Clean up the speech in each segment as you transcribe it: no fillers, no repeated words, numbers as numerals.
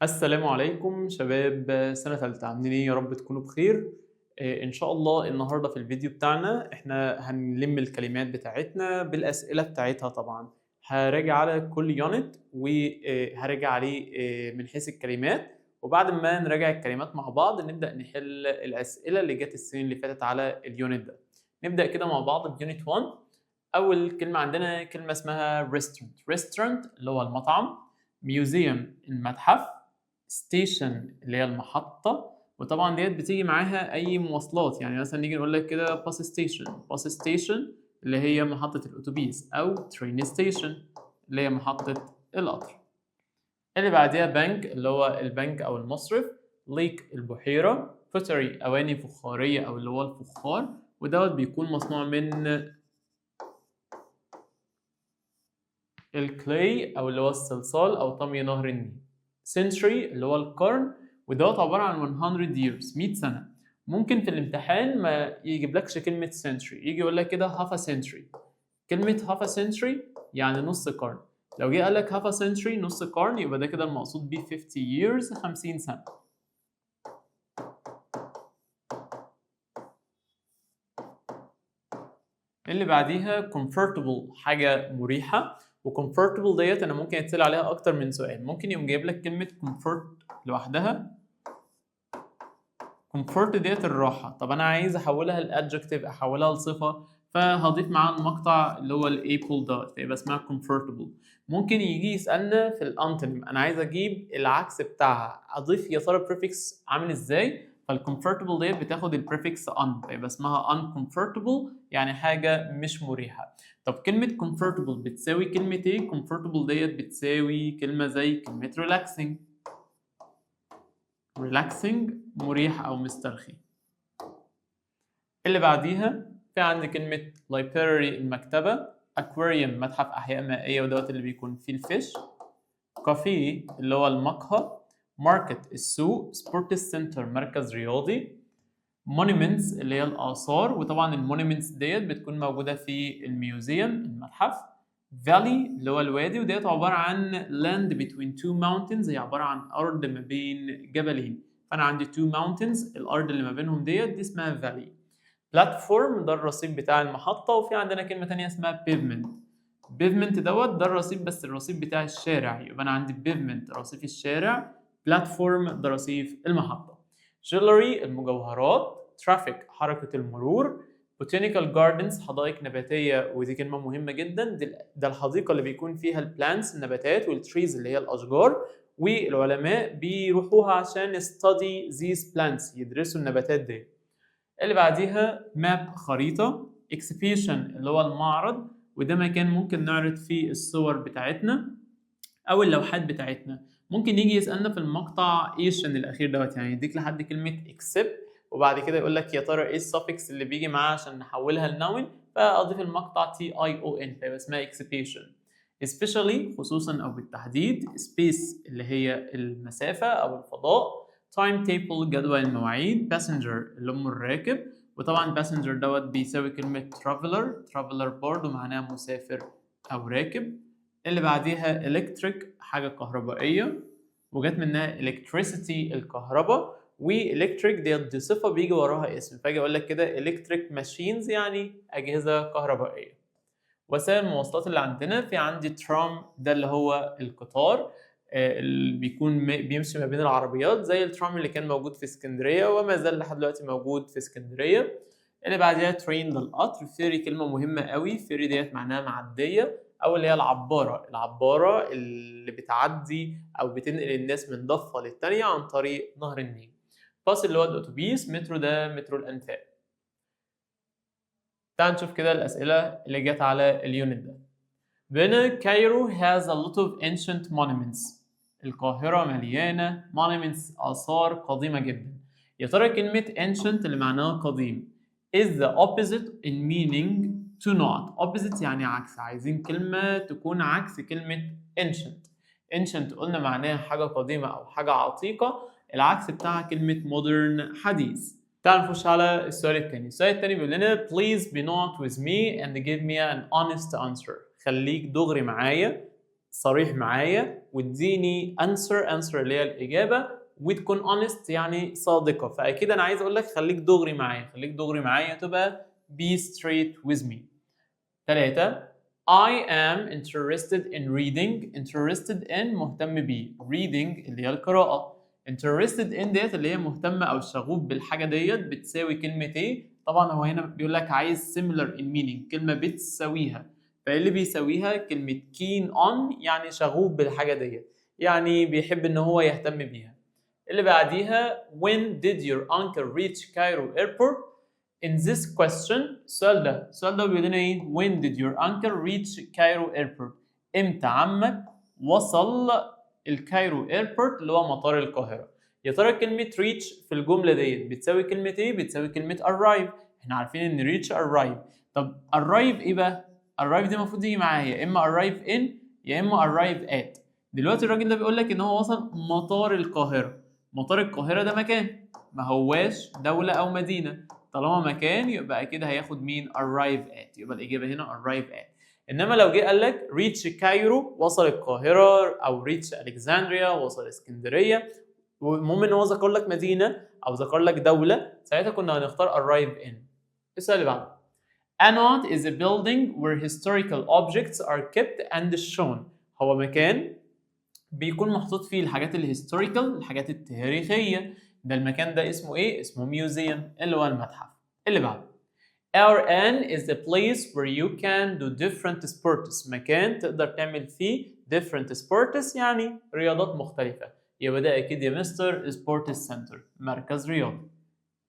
السلام عليكم شباب سنة تالتة عاملين ايه يا رب تكونوا بخير. ان شاء الله النهارده في الفيديو بتاعنا احنا هنلم الكلمات بتاعتنا بالاسئله بتاعتها طبعا. هراجع على كل يونت وهراجع عليه من حيث الكلمات، وبعد ما نراجع الكلمات مع بعض نبدا نحل الاسئله اللي جت السنين اللي فاتت على اليونت ده. نبدا كده مع بعض بيونت 1. اول كلمه عندنا كلمه اسمها restaurant اللي هو المطعم، museum المتحف، ستيشن اللي هي المحطة، وطبعا ديت بتيجي معاها أي مواصلات، يعني مثلا نيجي نقول لك كده باص ستيشن اللي هي محطة الأتوبيس، أو ترين ستيشن اللي هي محطة القطر. اللي بعديها بنك اللي هو البنك أو المصرف، ليك البحيرة، بوتري أواني فخارية أو اللي هو الفخار، ودوت بيكون مصنوع من الكلاي أو اللي هو الصلصال أو طمي نهر النيل. century اللي هو القرن، ودوت عبارة عن 100 years 100 سنة. ممكن في الامتحان ما يجيبلكش كلمة century، يجي يقول لك كده half a century. كلمة half a century يعني نص قرن. لو جه قال لك half a century نص قرن يبقى ده كده المقصود بيه 50 years 50 سنة. اللي بعديها comfortable حاجة مريحة، وcomfortable ديت أنا ممكن يتسأل عليها أكتر من سؤال، ممكن يقوم جايب لك كلمة comfort لوحدها. comfort ديت الراحة، طب أنا عايز أحولها لadjective أحولها لصفة، فهضيف معاها المقطع اللي هو الable دوت فيبقى اسمها comfortable. ممكن يجي يسألنا في الانتونيم، أنا عايز أجيب العكس بتاعها، أضيف يا ترى prefix عامل إزاي؟ فالcomfortable ديت بتاخد البريفكس un فيبقى اسمها uncomfortable يعني حاجة مش مريحة. طب كلمة comfortable بتساوي كلمة إيه؟ comfortable ديت بتساوي كلمة زي كلمة relaxing مريح أو مسترخي. اللي بعديها في عندي كلمة library المكتبة، aquarium متحف أحياء مائية ودوت اللي بيكون فيه الفيش، كافيه اللي هو المقهى، market السوق، sports center مركز رياضي، monuments اللي هي الآثار، وطبعا المونيمنتس ديت بتكون موجودة في الميوزيوم المتحف، valley اللي هو الوادي وديت عبارة عن land between two mountains، هي عبارة عن أرض ما بين جبلين، فأنا عندي two mountains الأرض اللي ما بينهم دي اسمها valley. platform ده الرصيف بتاع المحطة، وفي عندنا كلمة تانية اسمها pavement. pavement ده الرصيف بس الرصيف بتاع الشارع، يبقى أنا عندي pavement رصيف الشارع، platform ده رصيف المحطة. jewelry المجوهرات، traffic حركة المرور، botanical gardens حدائق نباتية ودي كلمة مهمة جدا، ده الحديقة اللي بيكون فيها البلانتس النباتات والتريز اللي هي الأشجار، والعلماء بيروحوها عشان study these plants يدرسوا النباتات دي. اللي بعديها map خريطة، exhibition اللي هو المعرض وده مكان ممكن نعرض فيه الصور بتاعتنا أو اللوحات بتاعتنا. ممكن يجي يسألنا في المقطع ايش الأخير دوت، يعني يديك لحد كلمة except وبعد كده يقول لك يا ترى ايه السفكس اللي بيجي معاه عشان نحولها لنون، فأضيف المقطع TION فيبقى اسمها exhibition. especially خصوصا أو بالتحديد، space اللي هي المسافة أو الفضاء، تايم تيبل جدول المواعيد، باسنجر اللي هم الراكب، وطبعا باسنجر دوت بيساوي كلمة ترافلر برضه معناها مسافر أو راكب. اللي بعديها electric حاجة كهربائية وجات منها electricity الكهرباء، والelectric دي صفة بيجي وراها اسم، فاجي أقول لك كده electric machines يعني أجهزة كهربائية. وسائل المواصلات اللي عندنا في عندي ترام ده اللي هو القطار اللي بيكون بيمشي ما بين العربيات زي الترام اللي كان موجود في اسكندرية وما زال لحد دلوقتي موجود في اسكندرية. اللي بعدها ترين ده القطر، فيري كلمة مهمة قوي، فيري ديت معناها معدية أو اللي هي العبارة اللي بتعدي أو بتنقل الناس من ضفة للتانية عن طريق نهر النيل. باص اللي هو الأتوبيس، مترو ده مترو الأنفاق. تعال نشوف كده الأسئلة اللي جت على اليونت ده. بنا Cairo has a lot of ancient monuments. القاهرة مليانة monuments آثار قديمة جدا. يا ترى كلمة ancient اللي معناها قديم is the opposite in meaning to not. opposite يعني عكس، عايزين كلمة تكون عكس كلمة ancient. ancient قلنا معناها حاجة قديمة أو حاجة عتيقة، العكس بتاعها كلمة modern حديث. تعال نخش على السؤال التاني بيقول لنا please be not with me and give me an honest answer. خليك دغري معايا، صريح معايا واديني answer اللي هي الإجابة وتكون honest يعني صادقة. فأكيد أنا عايز أقول لك خليك دغري معايا تبقى be straight with me. 3 I am interested in reading. interested in مهتم بيه. reading اللي هي القراءة. interested in ديت اللي هي مهتم أو شغوف بالحاجة ديت بتساوي كلمة إيه؟ طبعا هو هنا بيقول لك عايز similar in meaning كلمة بتساويها. فإيه اللي بيساويها؟ كلمة keen on يعني شغوف بالحاجة ديت يعني بيحب إن هو يهتم بيها. اللي بعديها when did your uncle reach Cairo airport؟ In this question السؤال ده بيقول لنا ايه؟ When did your uncle reach Cairo airport؟ امتى عمك وصل الكايرو airport اللي هو مطار القاهرة؟ يا ترى كلمة reach في الجملة ديت بتساوي كلمة ايه؟ بتساوي كلمة arrive. احنا عارفين ان reach arrive. طب arrive ايه بقى؟ arrive دي المفروض يجي معاها يا اما arrive in يا اما arrive at. دلوقتي الراجل ده بيقول لك ان هو وصل مطار القاهرة. مطار القاهرة ده مكان ما هواش دولة أو مدينة. طالما مكان يبقى أكيد هياخد مين؟ arrive at. يبقى الإجابة هنا arrive at. إنما لو جه قال لك reach كايرو وصل القاهرة أو reach ألكسندريا وصل اسكندرية المهم إن هو ذكر لك مدينة أو ذكر لك دولة ساعتها كنا هنختار arrive in. السؤال اللي بعده A knot is a building where historical objects are kept and shown. هو مكان بيكون محطوط فيه الحاجات الهيستوريكال الحاجات التاريخية. ده المكان ده اسمه ايه؟ اسمه ميوزيوم اللي هو المتحف. اللي بعده Our N is the place where you can do different sports. مكان تقدر تعمل فيه different sports يعني رياضات مختلفة. يبقى ده أكيد يا مستر Sports Center مركز رياضي.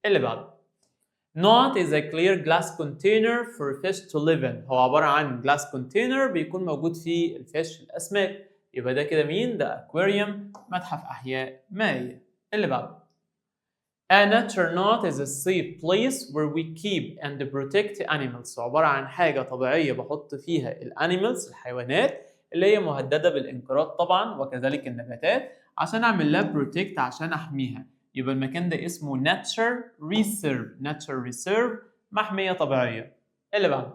اللي بعده Not is a clear glass container for fish to live in. هو عبارة عن glass container بيكون موجود فيه الفيش الأسماك. يبقى ده كده مين؟ ده أكواريوم متحف أحياء مائية. اللي بعده A nature knot is a safe place where we keep and protect animals. عبارة عن حاجة طبيعية بحط فيها الانيمالز الحيوانات اللي هي مهددة بالانقراض طبعا وكذلك النباتات عشان أعمل لها protect عشان أحميها. يبقى المكان ده اسمه nature reserve محمية طبيعية. اللي بعده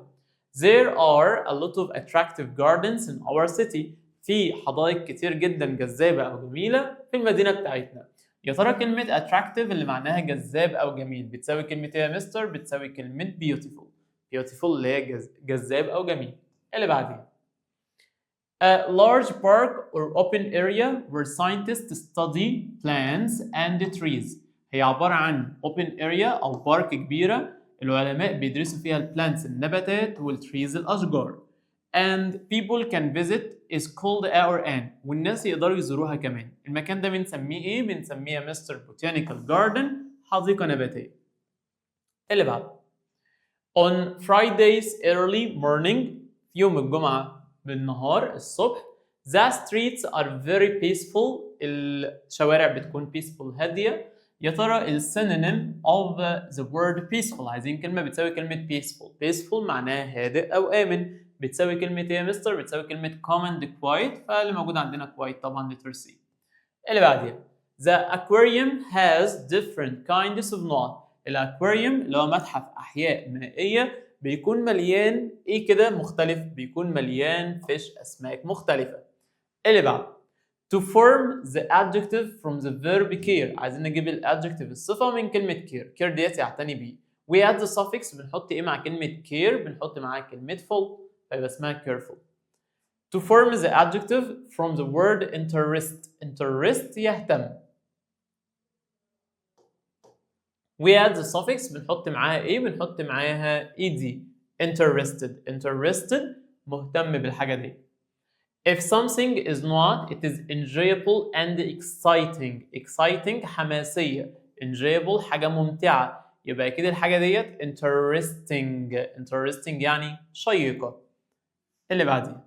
There are a lot of attractive gardens in our city. في حدائق كتير جدا جذابة أو جميلة في المدينة بتاعتنا. يا ترى كلمة attractive اللي معناها جذاب أو جميل بتساوي كلمة إيه يا مستر؟ بتساوي كلمة beautiful اللي هي جذاب أو جميل. اللي بعدين A large park or open area where scientists study plants and trees. هي عبارة عن open area أو بارك كبيرة العلماء بيدرسوا فيها البلانتس النباتات والتريز الأشجار. And people can visit is called our N. والناس يقدروا يزوروها كمان. المكان ده بنسميه ايه؟ بنسميه مستر Botanical Garden حديقة نباتية. اللي بعده On Fridays early morning في يوم الجمعة بالنهار الصبح the streets are very peaceful. الشوارع بتكون peaceful هادية. يا ترى السينونيم of the word peaceful عايزين كلمة بتساوي كلمة peaceful معناها هادئ أو آمن. بتساوي كلمة ايه يا مستر؟ بتساوي كلمة calm and quiet. فاللي موجود عندنا quiet طبعا letter C. اللي بعديها The aquarium has different kinds of knot. الأكواريوم اللي هو متحف أحياء مائية بيكون مليان ايه كده مختلف؟ بيكون مليان فيش أسماك مختلفة. اللي بعد To form the adjective from the verb care. عايزين نجيب الادجكتيف الصفة من كلمة care ديت يعتني بيه. We add the suffix بنحط ايه مع كلمة care؟ بنحط معاها كلمة full فيبقى اسمها careful. To form the adjective from the word interest يهتم. We add the suffix بنحط معاها ايه؟ بنحط معاها ed. interested مهتم بالحاجة دي. If something is not, it is enjoyable and exciting حماسية. enjoyable حاجة ممتعة. يبقى كده الحاجة ديت interesting يعني شيقة. اللي بعديه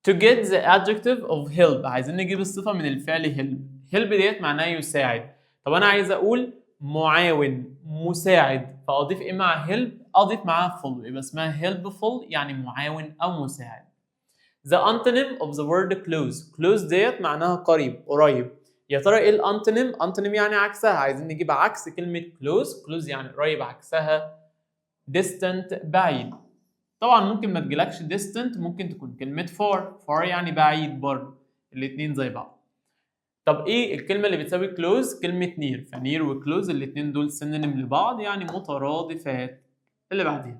To get the adjective of help عايزين نجيب الصفة من الفعل help ديت معناه يساعد. طب أنا عايز أقول معاون مساعد فأضيف إيه مع help؟ أضيف معاها full يبقى اسمها helpful يعني معاون أو مساعد. The antonym of the word close ديت معناها قريب. يا ترى إيه الأنتونيم؟ أنتونيم يعني عكسها. عايزين نجيب عكس كلمة close يعني قريب عكسها distant بعيد. طبعا ممكن ما تجيلكش distant، ممكن تكون كلمة far يعني بعيد برضه، الاتنين زي بعض. طب ايه الكلمة اللي بتساوي close؟ كلمة near، فnear و close الاتنين دول synonym لبعض يعني مترادفات. اللي بعديها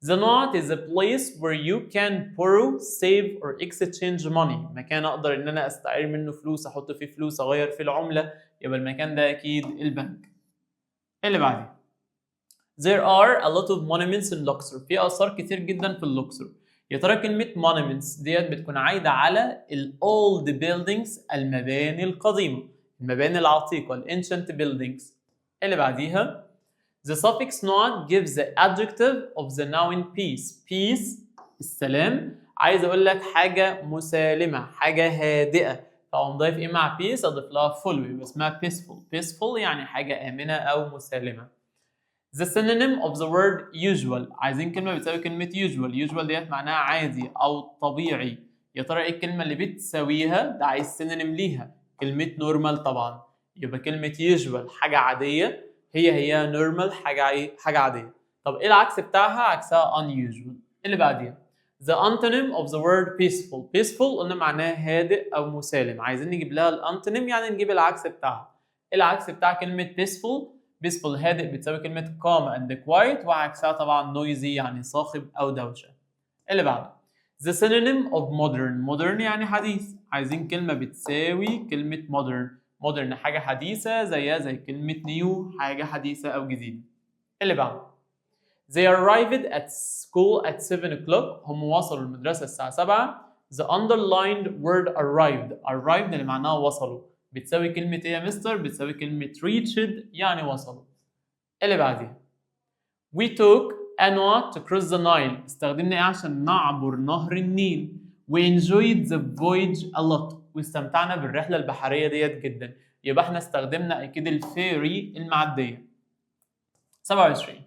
The knot is a place where you can borrow, save or exchange money. مكان اقدر ان انا استعير منه فلوس، احط فيه فلوس، اغير فيه العملة، يبقى المكان ده اكيد البنك. اللي بعديها There are a lot of monuments in Luxor. في آثار كتير جدا في الأقصر. يا ترى كلمة monuments ديت بتكون عايدة على ال old buildings، المباني القديمة، المباني العتيقة، ال ancient buildings. اللي بعديها The suffix not gives the adjective of the noun peace. Peace السلام، عايز أقول لك حاجة مسالمة، حاجة هادئة، فأقوم ضايف إيه مع peace؟ أضيف لها full، يبقى اسمها peaceful. peaceful يعني حاجة آمنة أو مسالمة. The synonym of the word usual، عايزين كلمة بتساوي كلمة usual. usual ديت معناها عادي أو طبيعي. يا ترى إيه الكلمة اللي بتساويها؟ ده عايز synonym ليها، كلمة normal طبعا. يبقى كلمة usual حاجة عادية، هي normal حاجة عادية. طب إيه العكس بتاعها؟ عكسها unusual. اللي بعديها The antonym of the word peaceful. peaceful قلنا معناها هادئ أو مسالم، عايزين نجيب لها الانتونيم يعني نجيب العكس بتاعها. العكس بتاع كلمة peaceful هادئ بتساوي كلمة calm and quiet، وعكسها طبعا noisy يعني صاخب أو دوشة. اللي بعده The synonym of modern يعني حديث، عايزين كلمة بتساوي كلمة modern حاجة حديثة زيها زي كلمة new حاجة حديثة أو جديدة. اللي بعده They arrived at school at 7 o'clock. هم وصلوا المدرسة الساعة 7. The underlined word arrived اللي معناها وصلوا بتساوي كلمة ايه يا مستر؟ بتساوي كلمة reached يعني وصلوا. اللي بعديها We took a knot to cross the Nile. استخدمنا ايه عشان نعبر نهر النيل. We enjoyed the voyage a lot. واستمتعنا بالرحلة البحرية ديت جدا. يبقى احنا استخدمنا اكيد الفيري المعدية. 27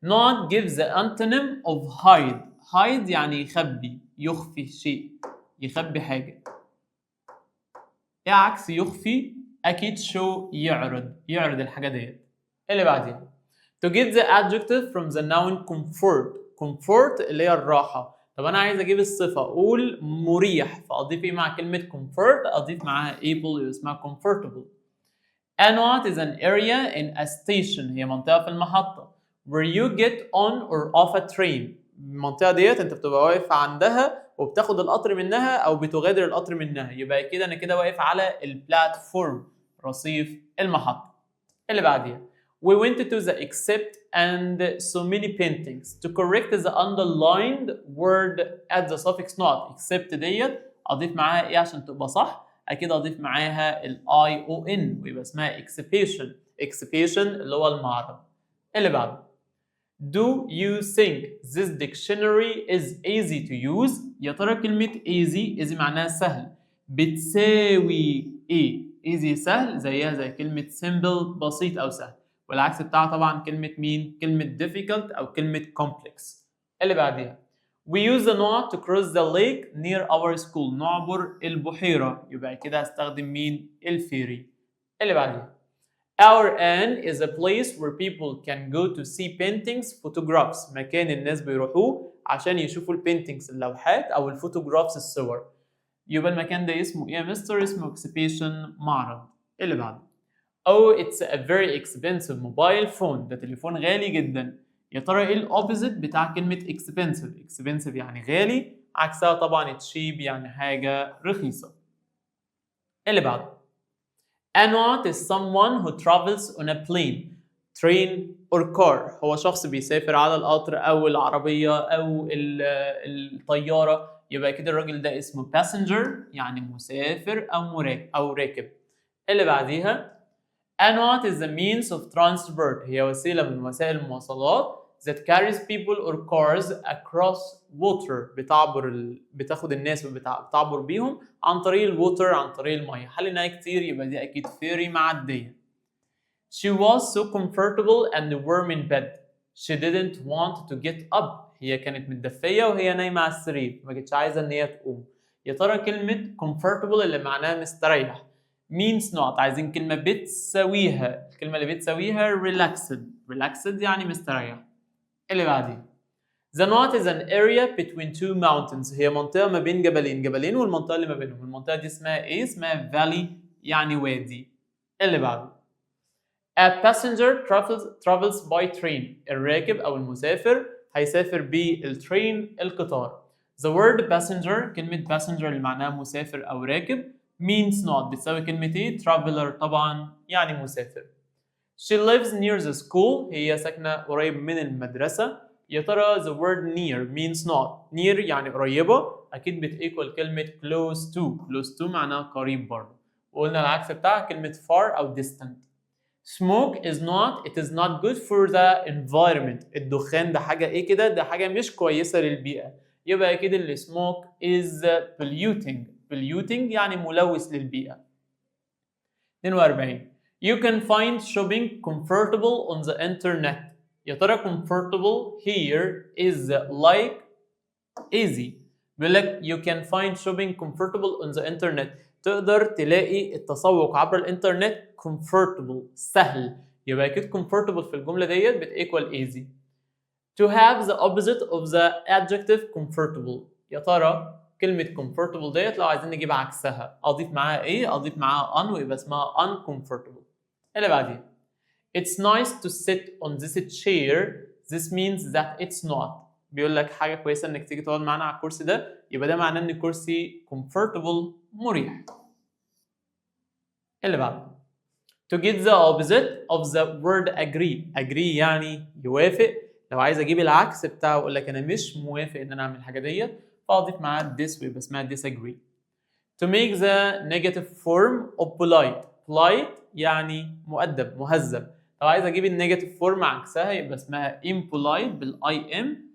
Not gives the antonym of hide يعني يخبي، يخفي شيء، يخبي حاجة. ايه عكس يخفي؟ اكيد show يعرض الحاجة ديت. اللي بعديها To get the adjective from the noun comfort اللي هي الراحة. طب أنا عايز أجيب الصفة، أقول مريح، فأضيف إيه مع كلمة comfort؟ أضيف معاها able اسمها comfortable. A knot is an area in a station، هي منطقة في المحطة. Where you get on or off a train. المنطقة ديت أنت بتبقى واقف عندها وبتاخد القطر منها أو بتغادر القطر منها، يبقى كده أنا كده واقف على البلاتفورم، رصيف المحطة. اللي بعديها We went to the except and so many paintings. To correct the underlined word at the suffix not. except ديت أضيف معاها إيه عشان تبقى صح؟ أكيد أضيف معاها ال ION ويبقى اسمها exhibition. exhibition اللي هو المعرض. اللي بعده Do you think this dictionary is easy to use؟ يا ترى كلمة easy معناها سهل بتساوي إيه؟ easy سهل زيها زي كلمة simple بسيط أو سهل، والعكس بتاعها طبعا كلمة مين؟ كلمة difficult أو كلمة complex. اللي بعديها We use the knot to cross the lake near our school. نعبر البحيرة، يبقى كده هستخدم مين؟ الفيري. اللي بعديها Our N is a place where people can go to see paintings, photographs. مكان الناس بيروحوه عشان يشوفوا البينتينجز اللوحات أو الفوتوغرافز الصور. يبقى المكان ده اسمه إيه يا مستر؟ اسمه exhibition معرض. اللي بعده Oh it's a very expensive mobile phone. ده تليفون غالي جدا. يا ترى ايه الاوبوزيت بتاع كلمة expensive؟ expensive يعني غالي، عكسها طبعا cheap يعني حاجة رخيصة. اللي بعده A not is someone who travels on a plane, train or car. هو شخص بيسافر على القطر أو العربية أو الطيارة، يبقى كده الراجل ده اسمه passenger يعني مسافر أو راكب. اللي بعديها A not is the means of transport. هي وسيلة من وسائل المواصلات that carries people or cars across water. بتاخد الناس وبتعبر بيهم عن طريق الووتر، عن طريق المية. حليناها كتير، يبقى دي أكيد فيري معدية. She was so comfortable and warm in bed. She didn't want to get up. هي كانت متدفية وهي نايمة على السرير، ما كانتش عايزة إن هي تقوم. يا ترى كلمة comfortable اللي معناها مستريح means not، عايزين كلمة بتساويها. الكلمة اللي بتساويها relaxed يعني مستريح. اللي بعديه The knot is an area between two mountains. هي منطقة ما بين جبلين والمنطقة اللي ما بينهم. المنطقة دي اسمها ايه؟ اسمها valley يعني وادي. اللي بعده. A passenger travels by train. الراكب أو المسافر هيسافر بالترين القطار. The word passenger كلمة passenger اللي معناها مسافر أو راكب means not بتساوي كلمة ايه؟ traveler طبعا يعني مسافر. She lives near the school. هي ساكنة قريب من المدرسة. يا ترى the word near means not. near يعني قريبة أكيد بتequal كلمة close to. close to معناها قريب برضه. وقلنا العكس بتاعها كلمة far أو distant. Smoke is not good for the environment. الدخان ده حاجة ايه كده؟ ده حاجة مش كويسة للبيئة. يبقى أكيد ال smoke is polluting يعني ملوث للبيئة. 42. You can find shopping comfortable on the internet. يا ترى comfortable here is like easy. بيقول لك you can find shopping comfortable on the internet. تقدر تلاقي التسوق عبر الانترنت comfortable سهل. يبقى أكيد comfortable في الجملة ديت بتequal easy. To have the opposite of the adjective comfortable. يا ترى كلمة comfortable ديت لو عايزين نجيب عكسها أضيف معاها إيه؟ أضيف معاها un ويبقى اسمها uncomfortable. اللي بعدين. It's nice to sit on this chair. This means that it's not. بيقول لك حاجة كويسة إنك تيجي تقعد معانا على الكرسي ده يبقى ده معناه إن الكرسي comfortable مريح. اللي بعده. To get the opposite of the word agree يعني يوافق. لو عايز اجيب العكس بتاعه اقول لك انا مش موافق ان انا اعمل الحاجه ديت فاضيف معاه this ويبقى اسمها disagree. To make the negative form of polite يعني مؤدب مهذب. لو عايز اجيب النيجاتيف فورم عكسها يبقى اسمها impolite بالاي ام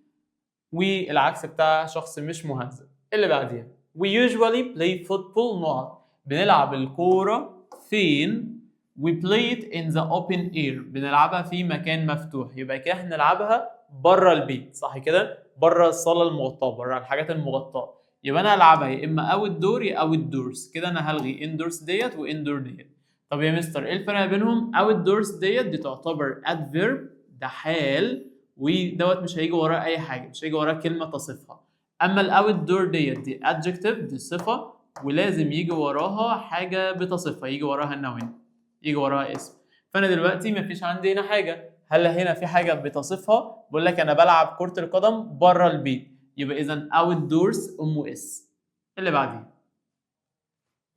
والعكس بتاعها شخص مش مهذب. اللي بعديها. We usually play football بنلعب الكوره فين؟ We play it in the open air. بنلعبها في مكان مفتوح. يبقى كده احنا نلعبها بره البيت صح كده؟ بره الصاله المغطاه بره الحاجات المغطاه. يبقى انا هلعبها يا اما اوت دور يا اوت دورز. كده انا هلغي اندورس ديت واندور ديت. طب يا مستر ايه الفرق بينهم؟ اوت دورز ديت دي تعتبر ادفيرب ده حال ودوت مش هيجي وراه اي حاجه مش هيجي وراه كلمه تصفها. اما الاوت دور دي adjective دي صفه ولازم يجي وراها حاجه بتصفها يجي وراها noun يجي وراها اسم. فانا دلوقتي مفيش عندي هنا حاجه. هل هنا في حاجه بتصفها؟ بقول لك انا بلعب كره القدم بره البيت يبقى اذا اوت دورز امه اس. اللي بعديه.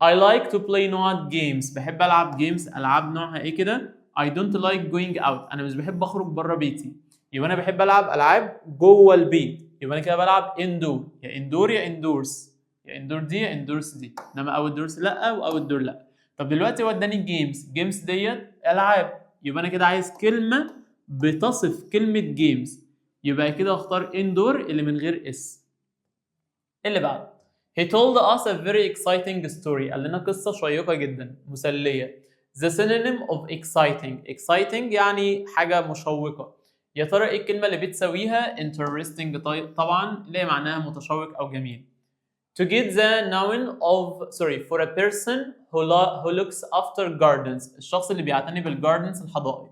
I like to play not games. بحب العب جيمز العاب نوعها ايه كده؟ I don't like going out. انا مش بحب اخرج بره بيتي. يبقى انا بحب العب العاب جوه البيت. يبقى انا كده بلعب اندور يا اندور يا اندورز يا اندور دي يا اندورز دي. انما اوت دورز لا واوت دور لا. طب دلوقتي هو اداني جيمز ديت العاب. يبقى انا كده عايز كلمه بتصف كلمه جيمز. يبقى كده اختار اندور اللي من غير اس. اللي بعده. He told us a very exciting story. قال لنا قصة شيقة جدا مسلية. The synonym of exciting يعني حاجة مشوقة. يا ترى ايه الكلمة اللي بتساويها؟ interesting طبعا اللي هي معناها متشوق أو جميل. To get the noun for a person who looks after gardens. الشخص اللي بيعتني بالجاردنز الحدائق.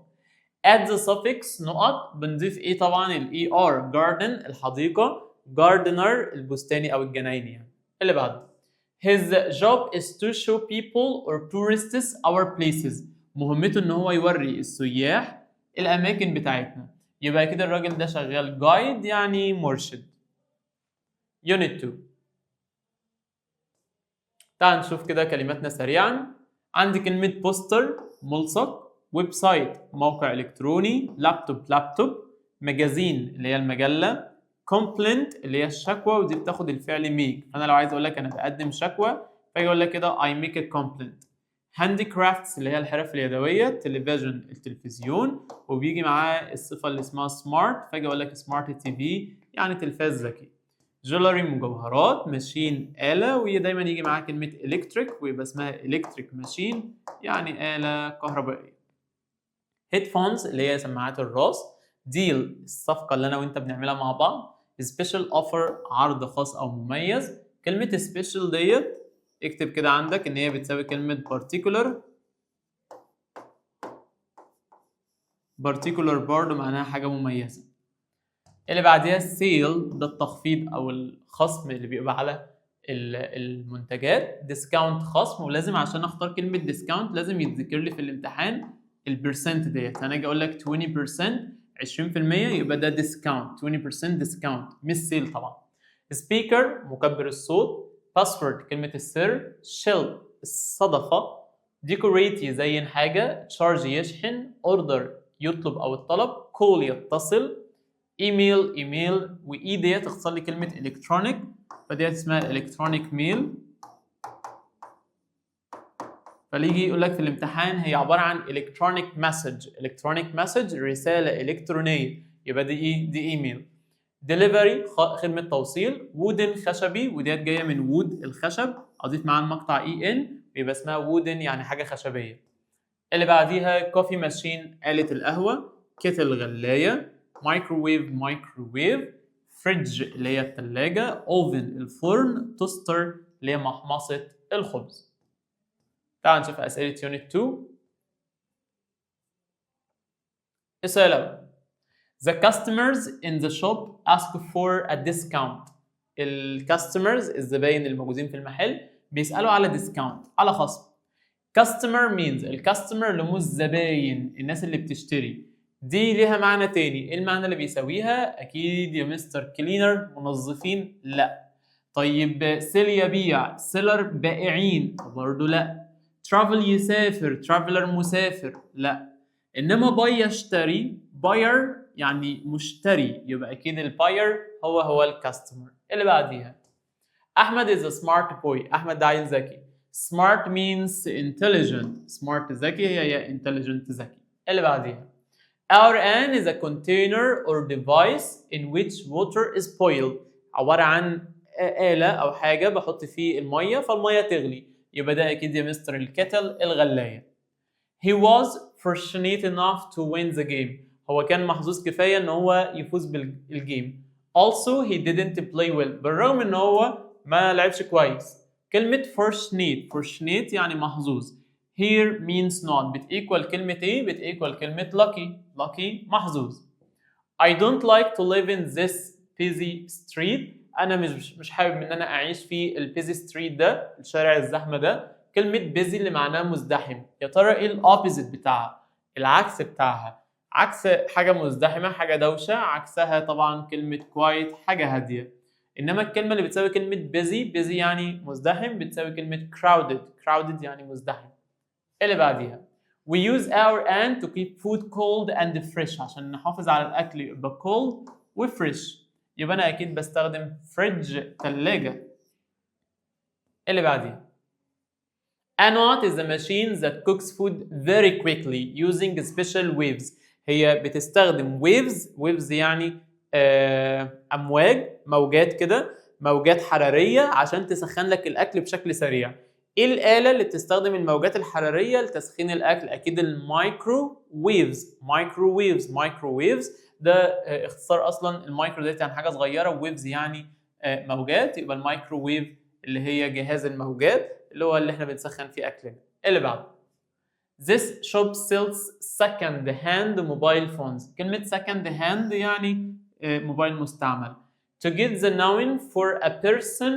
Add the suffix نقط بنضيف ايه طبعا ال er garden الحديقة gardener البستاني أو الجنايني يعني. اللي بعده. His job is to show people or tourists our places. مهمته ان هو يوري السياح الاماكن بتاعتنا. يبقى كده الراجل ده شغال جايد يعني مرشد. Unit 2. تعال نشوف كده كلماتنا سريعا. عندي كلمة بوستر ملصق، ويب سايت موقع الكتروني، لابتوب مجازين اللي هي المجلة، كومبلينت اللي هي الشكوى ودي بتاخد الفعل ميك. فانا لو عايز اقول لك انا بقدم شكوى فاجي اقول لك كده I make a complaint. هانديكرافتس اللي هي الحرف اليدويه، تلفزيون التلفزيون وبيجي معاه الصفه اللي اسمها سمارت فاجي اقول لك سمارت تي في يعني تلفاز ذكي. جولري مجوهرات، ماشين آلة ودايما يجي معاها كلمة إلكتريك ويبقى اسمها إلكتريك ماشين يعني آلة كهربائية. هيدفونز اللي هي سماعات الراس. ديل الصفقة اللي أنا وأنت بنعملها مع بعض. سبيشال أوفر عرض خاص أو مميز. كلمة سبيشال ديت اكتب كده عندك إن هي بتساوي كلمة particular برضه معناها حاجة مميزة. اللي بعديها sale ده التخفيض او الخصم اللي بيبقى على المنتجات. ديسكاونت خصم، ولازم عشان اختار كلمه ديسكاونت لازم يتذكر لي في الامتحان البرسنت ديت. انا اجي اقول لك 20% 20% يبقى ده ديسكاونت، 20% ديسكاونت مش سيل طبعا. سبيكر مكبر الصوت. باسورد كلمه السر. شيل الصدقه. ديكوريت يزين حاجه. تشارج يشحن. اوردر يطلب او الطلب. كول يتصل. ايميل واي ديت تختصر لي كلمه الكترونيك، فديت اسمها الكترونيك ميل. فليجي يقول لك في الامتحان هي عباره عن الكترونيك مسج رساله الكترونيه، يبقى دي ايه؟ دي ايميل. ديليفري خدمه توصيل. وودن خشبي، وديت جايه من وود الخشب، اضيف معاها المقطع اي ان يبقى اسمها وودن يعني حاجه خشبيه. اللي بعديها كوفي ماشين آلة القهوه. كيتل غلايه. مايكروويف. فريدج اللي هي الثلاجه. اوفن الفرن. توستر اللي هي محمصه الخبز. تعال نشوف اسئله يونت 2. السؤال الاول: The customers in the shop ask for a discount. الكاستمرز الزباين الموجودين في المحل بيسالوا على ديسكاونت، على خصم. customer means الكاستمر اللي هم الزباين، الناس اللي بتشتري. دي ليها معنى تاني، ايه المعنى اللي بيساويها؟ اكيد يا مستر كلينر منظفين، لا. طيب سيل يبيع، سيلر بائعين، برضه لا. travel يسافر، traveler مسافر، لا. انما باي يشتري، باير يعني مشتري، يبقى اكيد الباير هو الكاستمر. اللي بعديها: احمد is a smart boy. احمد ده عيل ذكي. smart means intelligent. smart ذكي هي intelligent ذكي. اللي بعديها: our an is a container or device in which water is boiled. عبارة عن آلة أو حاجة بحط فيه المية فالمية تغلي، يبقى ده أكيد يا مستر الكتل الغلاية. He was fortunate enough to win the game. هو كان محظوظ كفاية إن هو يفوز بالجيم. Also he didn't play well. بالرغم إن هو ما لعبش كويس. كلمة fortunate يعني محظوظ. Here means not. بتيكوال كلمة إيه؟ بتيكوال كلمة lucky محظوظ. I don't like to live in this busy street. أنا مش حابب إن أنا أعيش في البيزي ستريت ده، الشارع الزحمة ده. كلمة busy اللي معناها مزدحم، يا ترى إيه الأوبوزيت بتاعها؟ العكس بتاعها. عكس حاجة مزدحمة حاجة دوشة، عكسها طبعا كلمة quiet حاجة هادية. إنما الكلمة اللي بتساوي كلمة busy يعني مزدحم بتساوي كلمة crowded يعني مزدحم. اللي بعديها: We use our an to keep food cold and fresh. عشان نحافظ على الأكل يبقى cold و fresh، يبقى أنا أكيد بستخدم fridge ثلاجة. اللي بعديها: Anot is a machine that cooks food very quickly using special waves. هي بتستخدم waves يعني أمواج، موجات كده، موجات حرارية عشان تسخن لك الأكل بشكل سريع. ايه الآلة اللي بتستخدم الموجات الحرارية لتسخين الأكل؟ أكيد المايكروويفز. مايكروويفز ده اختصار أصلا. المايكرو ديت يعني حاجة صغيرة، ويفز يعني موجات، يبقى المايكروويف اللي هي جهاز الموجات اللي هو اللي احنا بنسخن فيه أكلنا. اللي بعده: This shop sells second hand mobile phones. كلمة second hand يعني موبايل مستعمل. To get the noun for a person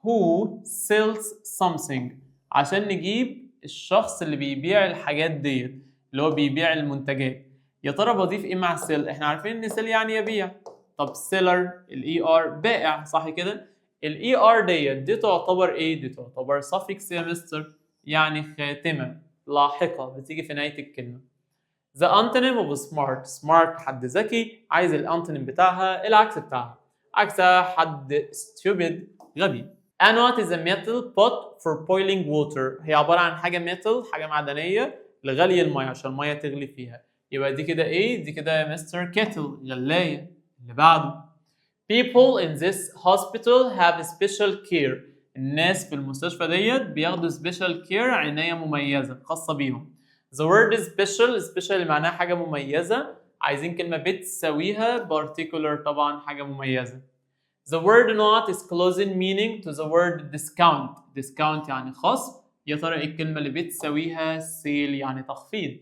who sells something. عشان نجيب الشخص اللي بيبيع الحاجات ديت، اللي هو بيبيع المنتجات. يا ترى بضيف ايه مع سيل؟ احنا عارفين ان سيل يعني يبيع. طب سيلر الاي ار بائع، صح كده؟ الاي ار دي تعتبر ايه؟ دي تعتبر suffix يا مستر، يعني خاتمة لاحقة بتيجي في نهاية الكلمة. The antonym of smart حد ذكي، عايز الانتونيم بتاعها العكس بتاعها. عكسها حد stupid غبي. Anot is a metal pot for boiling water. هي عبارة عن حاجة metal حاجة معدنية لغلي المية عشان المية تغلي فيها. يبقى دي كده ايه؟ دي كده يا مستر كيتل غلاية. اللي بعده: People in this hospital have special care. الناس في المستشفى ديت بياخدوا special care عناية مميزة خاصة بيهم. The word special اللي معناها حاجة مميزة، عايزين كلمة بتساويها particular طبعا حاجة مميزة. The word not is close in meaning to the word discount يعني خصم. يا ترى ايه الكلمة اللي بتساويها؟ sale يعني تخفيض.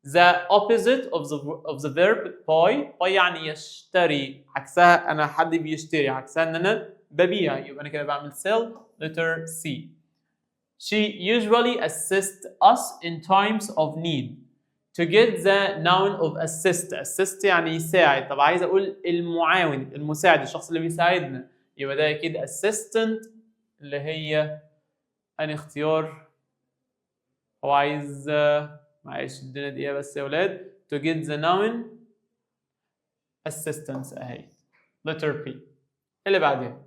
The opposite of the verb buy يعني يشتري، عكسها أنا حد بيشتري، عكسها إن أنا ببيع، يبقى أنا كده بعمل sell. letter C. She usually assists us in times of need. To get the noun of assist. assist يعني يساعد. طب عايز أقول المعاون، المساعد، الشخص اللي بيساعدنا، يبقى ده أكيد assistant اللي هي أنهي اختيار؟ هو عايز معلش ادينا دقيقة بس يا ولاد. To get the noun assistance أهي. letter P. اللي بعدها.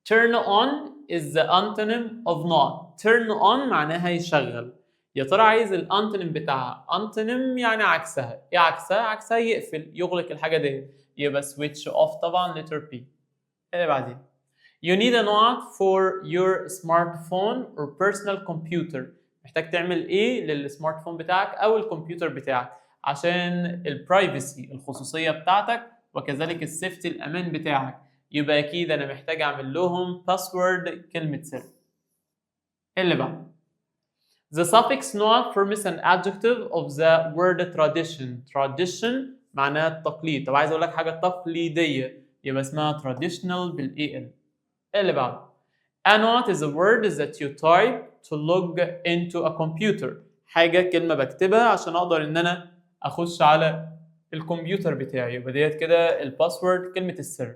Turn on is the antonym of not. Turn on معناها يشغل. يا ترى عايز الانتونيم بتاعها. antonym يعني عكسها. ايه عكسها؟ عكسها يقفل، يغلق الحاجة دي. يبقى switch off طبعا letter P. اللي بعدين. You need a not for your smartphone or personal computer. محتاج تعمل ايه للسمارت فون بتاعك او الكمبيوتر بتاعك عشان البرايفسي، الخصوصية بتاعتك، وكذلك السيفتي، الامان بتاعك. يبقى اكيد انا محتاج اعمل لهم باسورد، كلمة سر. اللي بعد. The suffix not forms an adjective of the word tradition. Tradition معناها التقليد. طب عايز اقول لك حاجة تقليدية يبقى اسمها traditional بالAL. اللي بعد. A not is a word that you type to log into a computer. حاجة كلمة بكتبها عشان اقدر ان انا اخش على الكمبيوتر بتاعي. يبقى ديت كده الباسورد، كلمة السر.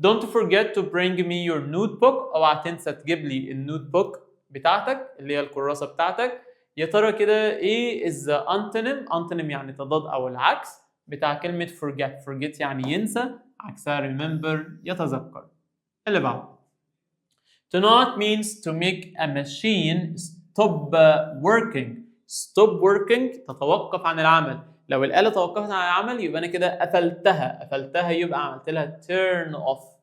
Don't forget to bring me your notebook. اوعى تنسى تجيب لي النوت بوك بتاعتك اللي هي الكراسة بتاعتك. يا ترى كده ايه is the antonym؟ antonym يعني تضاد او العكس بتاع كلمة forget. forget يعني ينسى، عكسها remember يتذكر. اللي بعد. To not means to make a machine stop working. stop working تتوقف عن العمل. لو الآلة توقفت عن العمل يبقى أنا كده قفلتها. قفلتها يبقى عملت لها turn off.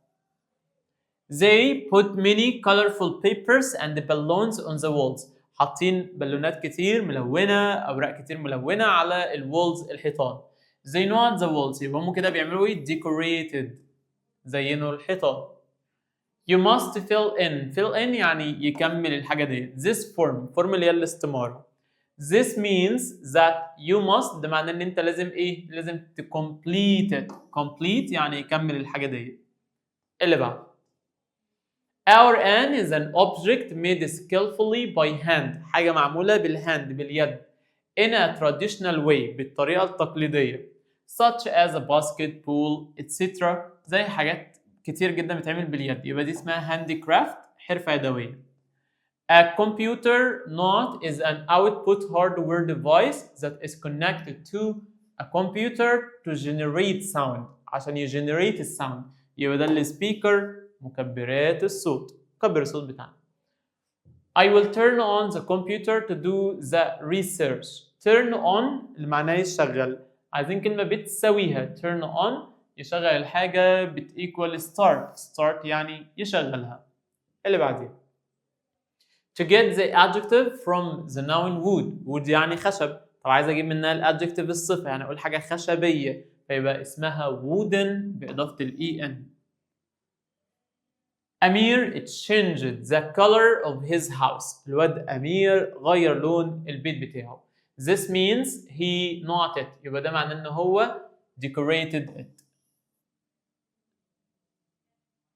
They put many colorful papers and balloons on the walls. حاطين بالونات كتير ملونة، أوراق كتير ملونة على الوالز، الحيطان. They not the walls. يبقى هم كده بيعملوا إيه؟ decorated. زينوا الحيطان. You must fill in. fill in يعني يكمل الحاجة دي. This form اللي هي الاستمارة. This means that you must ده معناه إن أنت لازم إيه؟ لازم complete it. complete يعني يكمل الحاجة دي. اللي بعد. Our an is an object made skillfully by hand. حاجة معمولة بالهاند، باليد. In a traditional way بالطريقة التقليدية. Such as a basket, pool, etc. زي حاجات كتير جدا بتعمل باليد. يبقى دي اسمها handicraft، حرفة يدوية. A computer not is an output hardware device that is connected to a computer to generate sound. عشان يجنريت الساوند يبقى ده السبيكر، مكبرات الصوت، مكبر الصوت بتاعنا. I will turn on the computer to do the research. turn on اللي معناه يشغل. عايزين كلمة بتساويها. turn on يشغل الحاجة بتequal start. start يعني يشغلها. اللي بعدين. To get the adjective from the noun wood. wood يعني خشب. طب عايز اجيب منها الادجكتيف الصفة، يعني اقول حاجة خشبية فيبقى اسمها wooden بإضافة ال en. أمير changed the color of his house. الواد أمير غير لون البيت بتاعه. This means he not it. يبقى ده معناه إن هو decorated it.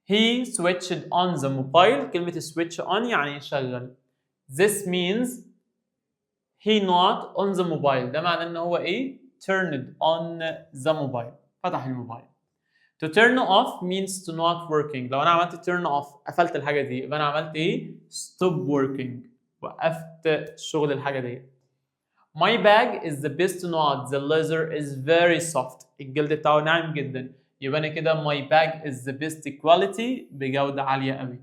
He switched on the mobile. كلمة switch on يعني يشغل. This means he not on the mobile. ده معناه إن هو إيه؟ turned on the mobile. فتح الموبايل. To turn off means to not working. لو أنا عملت turn off قفلت الحاجة دي يبقى أنا عملت إيه؟ stop working. وقفت شغل الحاجة دي. My bag is the best not. The leather is very soft. الجلد بتاعه ناعم جدا. يبقى أنا كده my bag is the best quality بجودة عالية قوي.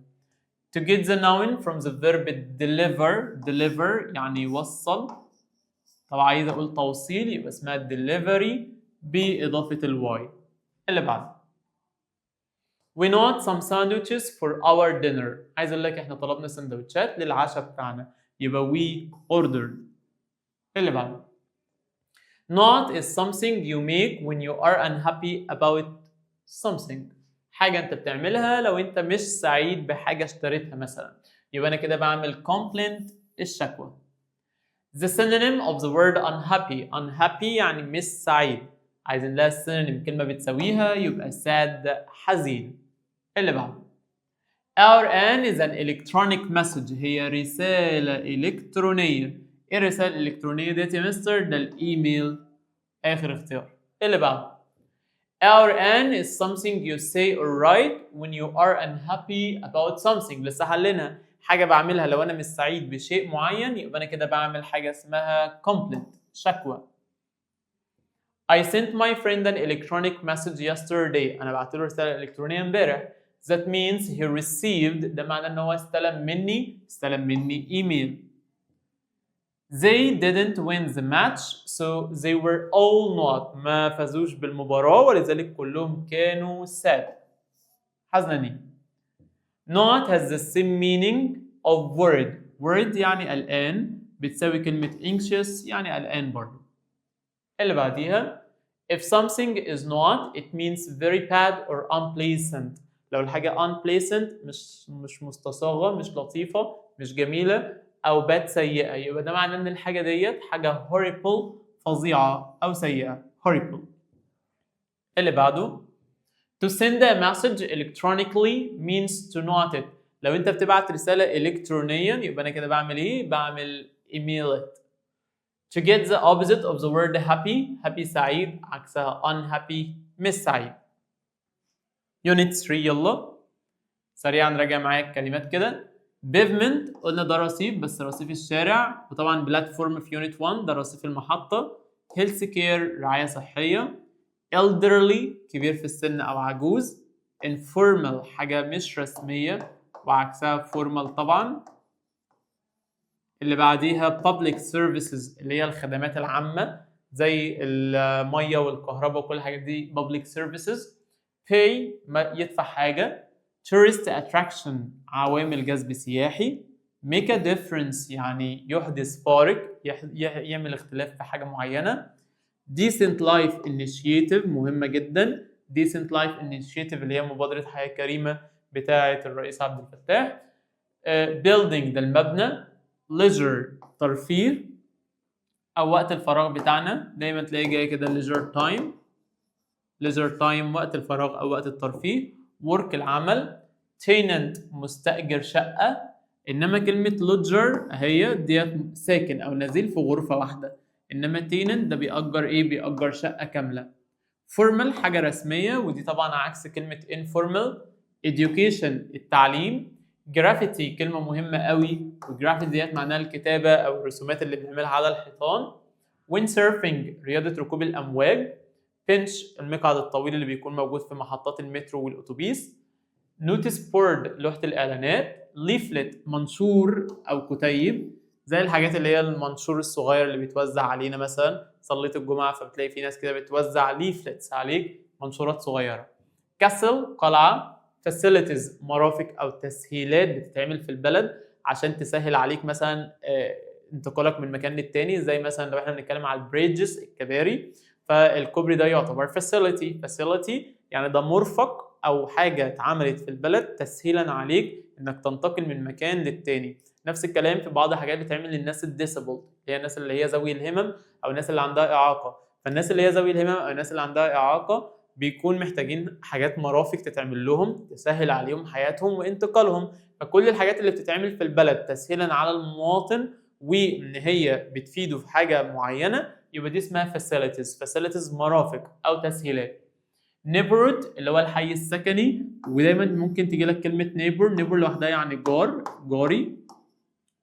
To get the noun from the verb deliver. deliver يعني يوصل. طب عايز أقول توصيل يبقى اسمها delivery بإضافة الواي. اللي بعده. We want some sandwiches for our dinner. عايز اقول لك احنا طلبنا سندوتشات للعشاء بتاعنا يبقى we ordered. اللي بعده. Not is something you make when you are unhappy about something. حاجة انت بتعملها لو انت مش سعيد بحاجة اشتريتها مثلا. يبقى انا كده بعمل complaint، الشكوى. The synonym of the word unhappy. Unhappy يعني مش سعيد. عايزين لها synonym كلمة بتساويها يبقى sad حزين. اللي بعده. RN is an electronic message. هي رسالة إلكترونية. إيه الرسالة الإلكترونية ديت يا مستر؟ ده الإيميل. آخر اختيار. اللي بعده. RN is something you say or write when you are unhappy about something. لسه حلينها. حاجة بعملها لو أنا مش سعيد بشيء معين يبقى أنا كده بعمل حاجة اسمها complaint. شكوى. I sent my friend an electronic message yesterday. أنا بعت له رسالة إلكترونية امبارح. That means he received. ده معناه إن هو استلم مني إيميل. They didn't win the match, so they were all not. ما فازوش بالمباراة ولذلك كلهم كانوا sad. حزنانين. Not has the same meaning of worried. Worried يعني قلقان بتساوي كلمة anxious يعني قلقان برضه. اللي بعديها if something is not it means very bad or unpleasant. لو الحاجة unpleasant مش مستصاغة مش لطيفة مش جميلة أو bad سيئة يبقى ده معناه إن الحاجة ديت حاجة horrible فظيعة أو سيئة horrible. اللي بعده to send a message electronically means to note it. لو أنت بتبعت رسالة إلكترونيا يبقى أنا كده بعمل إيه؟ بعمل email it. To get the opposite of the word happy. happy سعيد عكسها unhappy مش سعيد. Unit 3 يلا سريعا راجع معايا الكلمات كده. pavement قلنا ده رصيف بس رصيف الشارع وطبعا بلاتفورم في Unit 1 ده رصيف المحطة. health care رعاية صحية. elderly كبير في السن أو عجوز. informal حاجة مش رسمية وعكسها formal طبعا. اللي بعديها public services اللي هي الخدمات العامة زي المية والكهرباء وكل الحاجات دي public services. pay يدفع حاجة. tourist attraction عوامل جذب سياحي. make a difference يعني يحدث فارق يعمل اختلاف في حاجة معينة. decent life initiative مهمة جدا. decent life initiative اللي هي مبادرة حياة كريمة بتاعة الرئيس عبد الفتاح. building ده المبنى. leisure ترفيه أو وقت الفراغ بتاعنا دايما تلاقيه جاي كده leisure time وقت الفراغ أو وقت الترفيه. work العمل. tenant مستأجر شقة إنما كلمة lodger هي ديت ساكن أو نزيل في غرفة واحدة إنما tenant ده بيأجر إيه؟ بيأجر شقة كاملة. formal حاجة رسمية ودي طبعا عكس كلمة informal. education التعليم. جرافيتي كلمة مهمة قوي والجرافيتي ديت معناها الكتابة أو الرسومات اللي بنعملها على الحيطان. windsurfing رياضة ركوب الأمواج. bench المقعد الطويل اللي بيكون موجود في محطات المترو والأتوبيس. notice board لوحة الإعلانات. leaflet منشور أو كتيب زي الحاجات اللي هي المنشور الصغير اللي بيتوزع علينا مثلا صليت الجمعة فبتلاقي في ناس كده بتوزع leaflets عليك منشورات صغيرة. castle قلعة. facilities مرافق أو تسهيلات بتتعمل في البلد عشان تسهل عليك مثلا انتقالك من مكان للتاني زي مثلا لو احنا بنتكلم على البريدجز الكباري فالكوبري ده يعتبر facility يعني ده مرفق أو حاجة اتعملت في البلد تسهيلا عليك إنك تنتقل من مكان للتاني. نفس الكلام في بعض الحاجات بتعمل للناس الديسابل هي الناس اللي هي ذوي الهمم أو الناس اللي عندها إعاقة. فالناس اللي هي ذوي الهمم أو الناس اللي عندها إعاقة بيكون محتاجين حاجات مرافق تتعمل لهم تسهل عليهم حياتهم وانتقالهم. فكل الحاجات اللي بتتعمل في البلد تسهيلا على المواطن وإن هي بتفيده في حاجة معينة يبقى دي اسمها facilities مرافق أو تسهيلات. neighborhood اللي هو الحي السكني ودايما ممكن تيجي لك كلمة neighbor لوحدها يعني جاري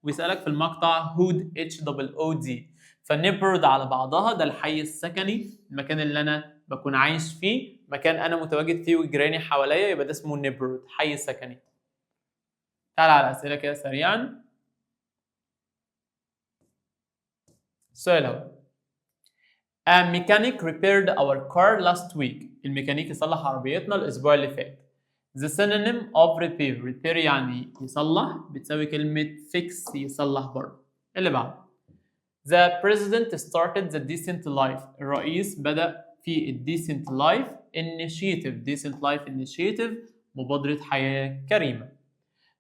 ويسألك في المقطع hood HOOD فneighborhood على بعضها ده الحي السكني المكان اللي أنا بكون عايش فيه مكان أنا متواجد فيه وجيراني حواليا يبقى ده اسمه neighborhood حي سكني. تعال على الأسئلة كده سريعا. السؤال الأول A mechanic repaired our car last week. الميكانيكي صلح عربيتنا الأسبوع اللي فات. The synonym of repair يعني يصلح بتساوي كلمة fix يصلح برضه. اللي بعده The president started the decent life. الرئيس بدأ في decent life initiative. decent life initiative مبادرة حياة كريمة.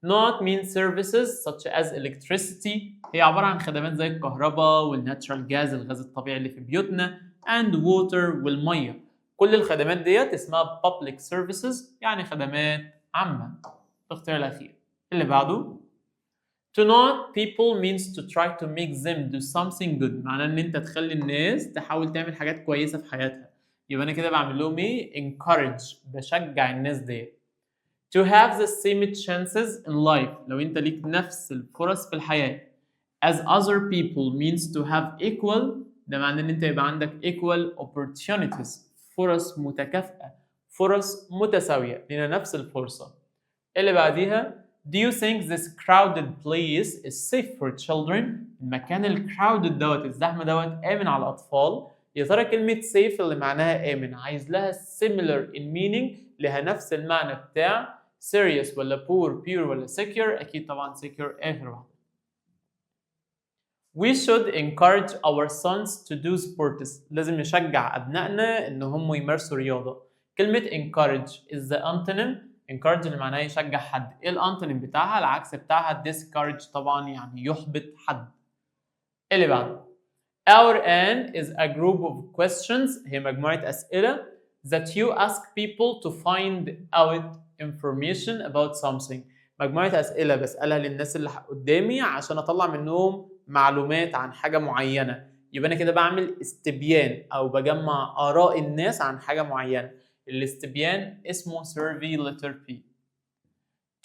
not mean services such as electricity. هي عبارة عن خدمات زي الكهرباء والناتشرال جاز الغاز الطبيعي اللي في بيوتنا and water والمية. كل الخدمات ديت اسمها public services يعني خدمات عامة. الاختيار الأخير اللي بعده to not people means to try to make them do something good. معناه ان انت تخلي الناس تحاول تعمل حاجات كويسة في حياتها. يبقى انا كده بعمل لهم ايه؟ encourage بشجع الناس ديت. To have the same chances in life لو انت ليك نفس الفرص في الحياة. As other people means to have equal ده معناه ان انت يبقى عندك equal opportunities فرص متكافئة فرص متساوية لنا نفس الفرصة. اللي بعديها Do you think this crowded place is safe for children؟ المكان الكراودد دوت الزحمة دوت آمن على الأطفال. يا ترى كلمة safe اللي معناها آمن عايز لها similar in meaning لها نفس المعنى بتاع serious ولا poor pure ولا secure؟ أكيد طبعا secure آخر واحدة. We should encourage our sons to do sports. لازم نشجع أبنائنا إن هم يمارسوا رياضة. كلمة encourage is the antonym. encourage اللي معناه يشجع حد. إيه الأنتونيم بتاعها؟ العكس بتاعها discourage طبعا يعني يحبط حد. اللي بعده Our an is a group of questions هي مجموعة أسئلة that you ask people to find out information about something. مجموعة أسئلة بسألها للناس اللي قدامي عشان أطلع منهم معلومات عن حاجة معينة. يبقى أنا كده بعمل استبيان أو بجمع آراء الناس عن حاجة معينة. الاستبيان اسمه survey letter P.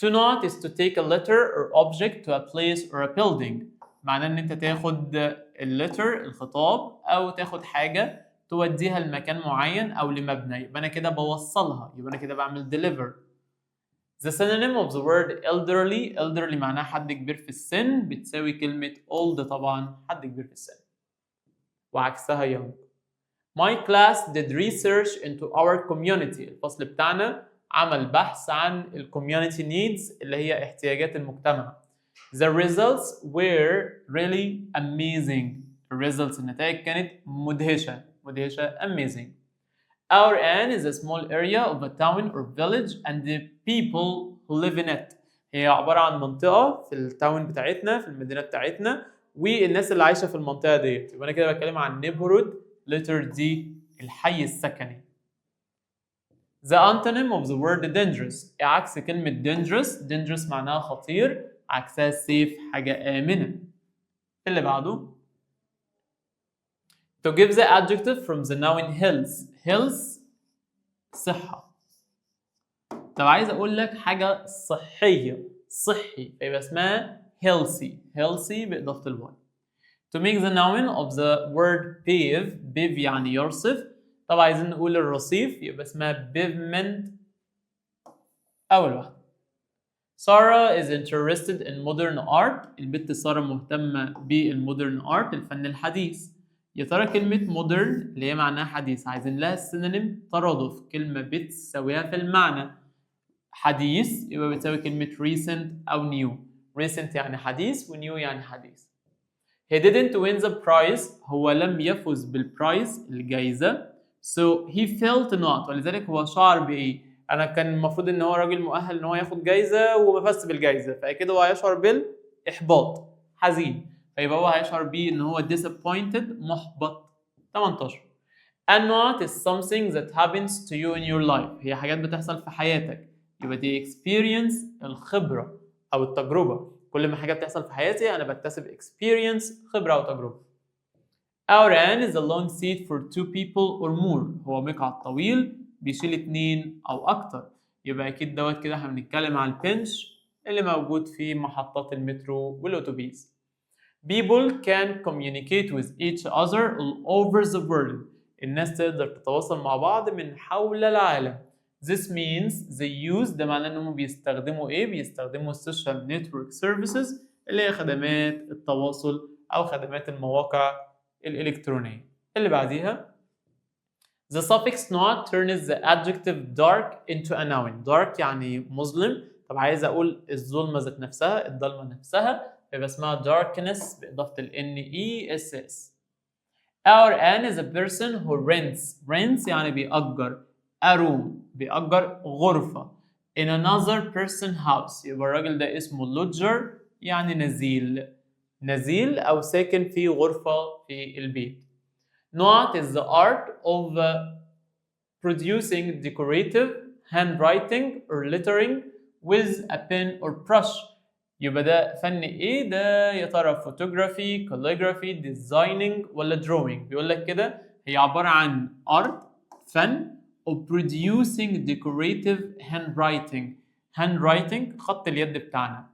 To not is to take a letter or object to a place or a building. معناه ان انت تاخد اللتر الخطاب او تاخد حاجة توديها لمكان معين او لمبنى. يبقى انا كده بوصلها. يبقى انا كده بعمل deliver. The synonym of the word elderly معناه حد كبير في السن بتساوي كلمة old طبعا حد كبير في السن. وعكسها young. My class did research into our community. الفصل بتاعنا عمل بحث عن ال community needs اللي هي احتياجات المجتمع. The results were really amazing. النتائج كانت مدهشة amazing. Our an is a small area of a town or village and the people who live in it. هي عبارة عن منطقة في التاون بتاعتنا في المدينة بتاعتنا والناس اللي عايشة في المنطقة ديت. يبقى أنا كده بتكلم عن neighborhood letter D الحي السكني. The antonym of the word dangerous عكس كلمة dangerous معناها خطير عكسها safe حاجة آمنة. اللي بعده To give the adjective from the noun health صحة. طب عايز أقول لك حاجة صحية صحي فيبقى اسمها healthy بإضافة الواي. To make the noun of the word pave يعني يرصف. طب عايزين نقول الرصيف يبقى اسمها pavement. أول واحدة Sarah is interested in modern art. البنت سارة مهتمة بالمودرن art الفن الحديث. يا ترى كلمة modern اللي هي معناها حديث عايزين لها السينونيم ترادف كلمة بتساويها في المعنى. حديث يبقى بتساوي كلمة recent أو new. recent يعني حديث و new يعني حديث. He didn't win the prize. هو لم يفز بالبرايز الجائزة. So he felt not. ولذلك هو شعر بإيه؟ أنا كان المفروض إن هو راجل مؤهل إن هو ياخد جايزة وما فازش بالجايزة فأكيد هو هيشعر بالإحباط حزين. فيبقى هو هيشعر بيه إن هو disappointed محبط. 18 And not is something that happens to you in your life. هي حاجات بتحصل في حياتك. يبقى دي experience الخبرة أو التجربة. كل ما حاجة بتحصل في حياتي أنا بكتسب experience خبرة أو تجربة. Our an is a long seat for 2 people or more. هو مقعد طويل بيشيل 2 أو أكتر. يبقى أكيد دوت كده احنا بنتكلم على البنش اللي موجود في محطات المترو والأتوبيس. People can communicate with each other all over the world. الناس تقدر تتواصل مع بعض من حول العالم. This means they use ده معناه إنهم بيستخدموا إيه؟ بيستخدموا social network services اللي هي خدمات التواصل أو خدمات المواقع الإلكترونية. اللي بعديها The suffix not turns the adjective dark into a noun. Dark يعني مظلم. طب عايز أقول الظلمة ذات نفسها الضلمة نفسها يبقى اسمها darkness بإضافة ال NESS. Our an is a person who rents يعني بيأجر a room بيأجر غرفة. in another person house. يبقى الراجل ده اسمه lodger يعني نزيل أو ساكن في غرفة في البيت. Not is the art of producing decorative handwriting or lettering with a pen or brush. يبقى ده فن ايه ده يا ترى؟ photography, calligraphy, designing ولا drawing؟ بيقول لك كده هي عبارة عن art فن of producing decorative handwriting خط اليد بتاعنا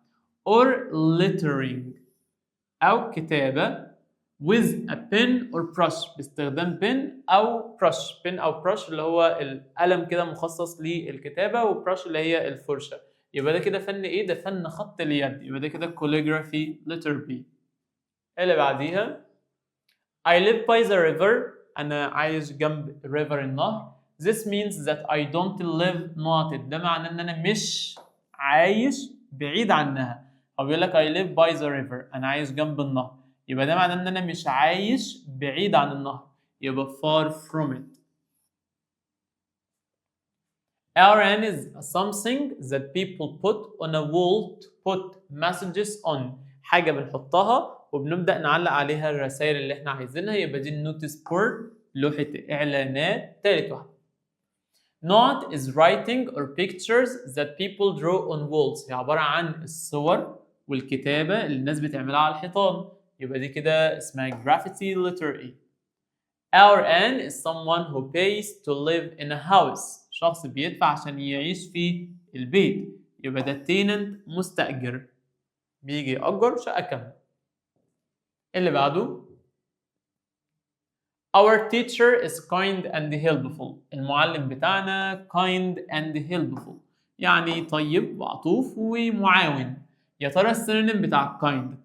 or lettering أو كتابة with a pen or brush باستخدام pen أو brush اللي هو القلم كده مخصص للكتابة وبrush اللي هي الفرشة. يبقى ده كده فن ايه؟ ده فن خط اليد. يبقى ده كده calligraphy letter B. اللي بعديها I live by the river. أنا عايش جنب river النهر. This means that I don't live ناطط. ده معناه إن أنا مش عايش بعيد عنها. أو بيقول لك I live by the river. أنا عايش جنب النهر. يبقى ده معناه إن أنا مش عايش بعيد عن النهر. يبقى far from it. ARN is something that people put on a wall to put messages on. حاجة بنحطها وبنبدأ نعلق عليها الرسائل اللي احنا عايزينها. يبقى دي النوتس بورد لوحة إعلانات. تالت واحدة. Note is writing or pictures that people draw on walls. هي عبارة عن الصور والكتابة اللي الناس بتعملها على الحيطان. يبقى دي كده اسمها graffiti letter E. ARN is someone who pays to live in a house. شخص بيدفع عشان يعيش في البيت. يبقى ده tenant مستأجر بيجي يأجر شقة كاملة. اللي بعده Our teacher is kind and helpful. المعلم بتاعنا kind and helpful يعني طيب وعطوف ومعاون. يا ترى السينونيم بتاع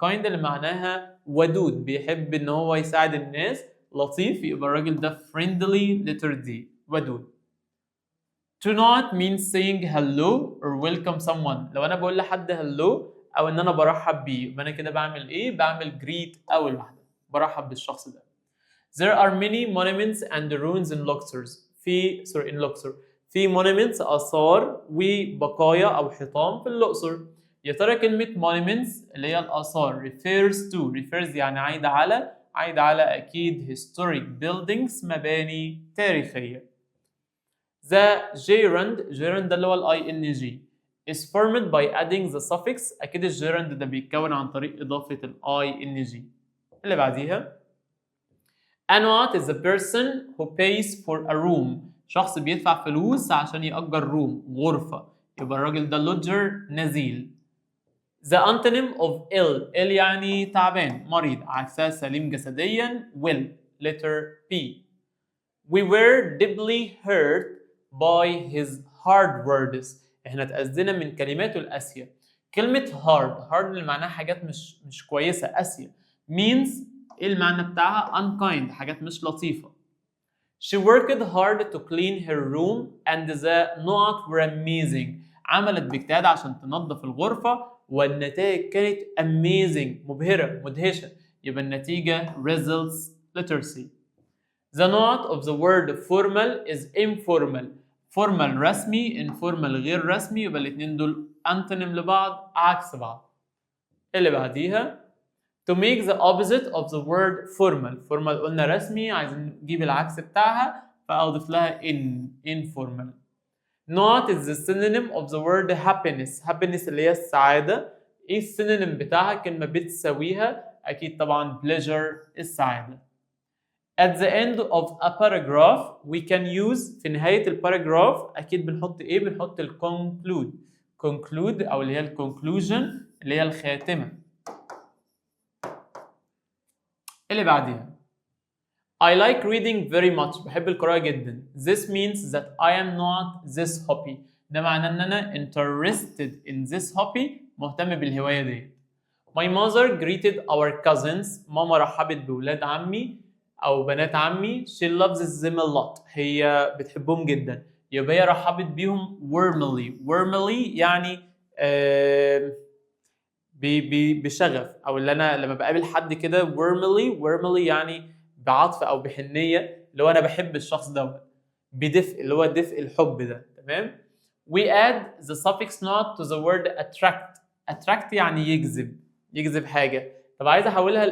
kind اللي معناها ودود بيحب ان هو يساعد الناس لطيف. يبقى الراجل ده friendly letter D ودود. To not means saying hello or welcome someone. لو انا بقول لحد hello او ان انا برحب بيه يبقى انا كده بعمل ايه؟ بعمل greet اول واحده برحب بالشخص ده. There are many monuments and ruins in Luxor. in Luxor. في monuments آثار وبقايا أو حيطان في الأقصر. يا ترى كلمة monuments اللي هي الآثار refers يعني عايدة على أكيد historic buildings مباني تاريخية. The gerund ده اللي هو ing is formed by adding the suffix. أكيد الجيرند ده بيتكون عن طريق إضافة ing. اللي بعديها Annuat is a person who pays for a room. شخص بيدفع فلوس عشان يأجر room غرفة. يبقى الراجل ده lodger نزيل. The antonym of ill يعني تعبان مريض عكسها سليم جسديا well letter P. We were deeply hurt by his hard words. احنا اتأذينا من كلماته القاسية. كلمة hard اللي معناها حاجات مش كويسة قاسية means ايه المعنى بتاعها؟ unkind حاجات مش لطيفة. She worked hard to clean her room and the notes were amazing. عملت باجتهاد عشان تنظف الغرفة والنتائج كانت amazing مبهرة مدهشة. يبقى النتيجة results letter C. The note of the word formal is informal. formal رسمي informal غير رسمي. يبقى الاتنين دول antonym لبعض عكس بعض. اللي بعديها To make the opposite of the word formal قلنا رسمي عايزين نجيب العكس بتاعها فأضيف لها informal. Not is the synonym of the word happiness اللي هي السعادة. ايه السينونيم بتاعها؟ كلمة بتساويها أكيد طبعا pleasure السعادة. At the end of a paragraph we can use في نهاية الباراجراف أكيد بنحط ايه؟ بنحط conclude أو اللي هي conclusion اللي هي الخاتمة. اللي بعديها I like reading very much. بحب القراءة جدا. This means that I am not this hobby. ده معناه ان انا interested in this hobby مهتم بالهواية دي. My mother greeted our cousins. ماما رحبت بولاد عمي او بنات عمي. She loves them a lot. هي بتحبهم جدا. يبقى هي رحبت بيهم warmly يعني بشغف. او اللي انا لما بقابل حد كده warmly يعني بعطف او بحنيه اللي هو انا بحب الشخص ده بدفء اللي هو دفء الحب ده. تمام. We add the suffix not to the word attract. attract يعني يجذب حاجة. طب عايز احولها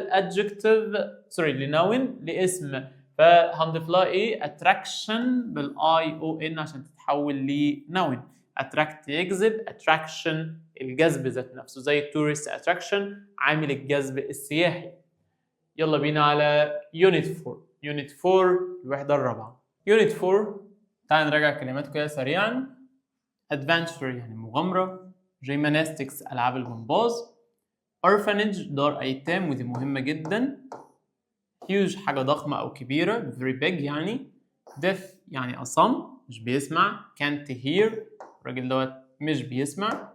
لnoun لاسم، فهنضيف لها ايه؟ attraction ION عشان تتحول لnoun. attract يجذب، attraction الجذب ذات نفسه، زي tourist attraction عامل الجذب السياحي. يلا بينا على unit 4. unit 4 الوحدة الرابعة. unit 4 تعال نراجع كلماته كده سريعا. adventure يعني مغامرة، gymnastics ألعاب الجمباز، orphanage دار أيتام ودي مهمة جدا، huge حاجة ضخمة أو كبيرة very big يعني، deaf يعني أصم مش بيسمع، can't hear الراجل دوت مش بيسمع.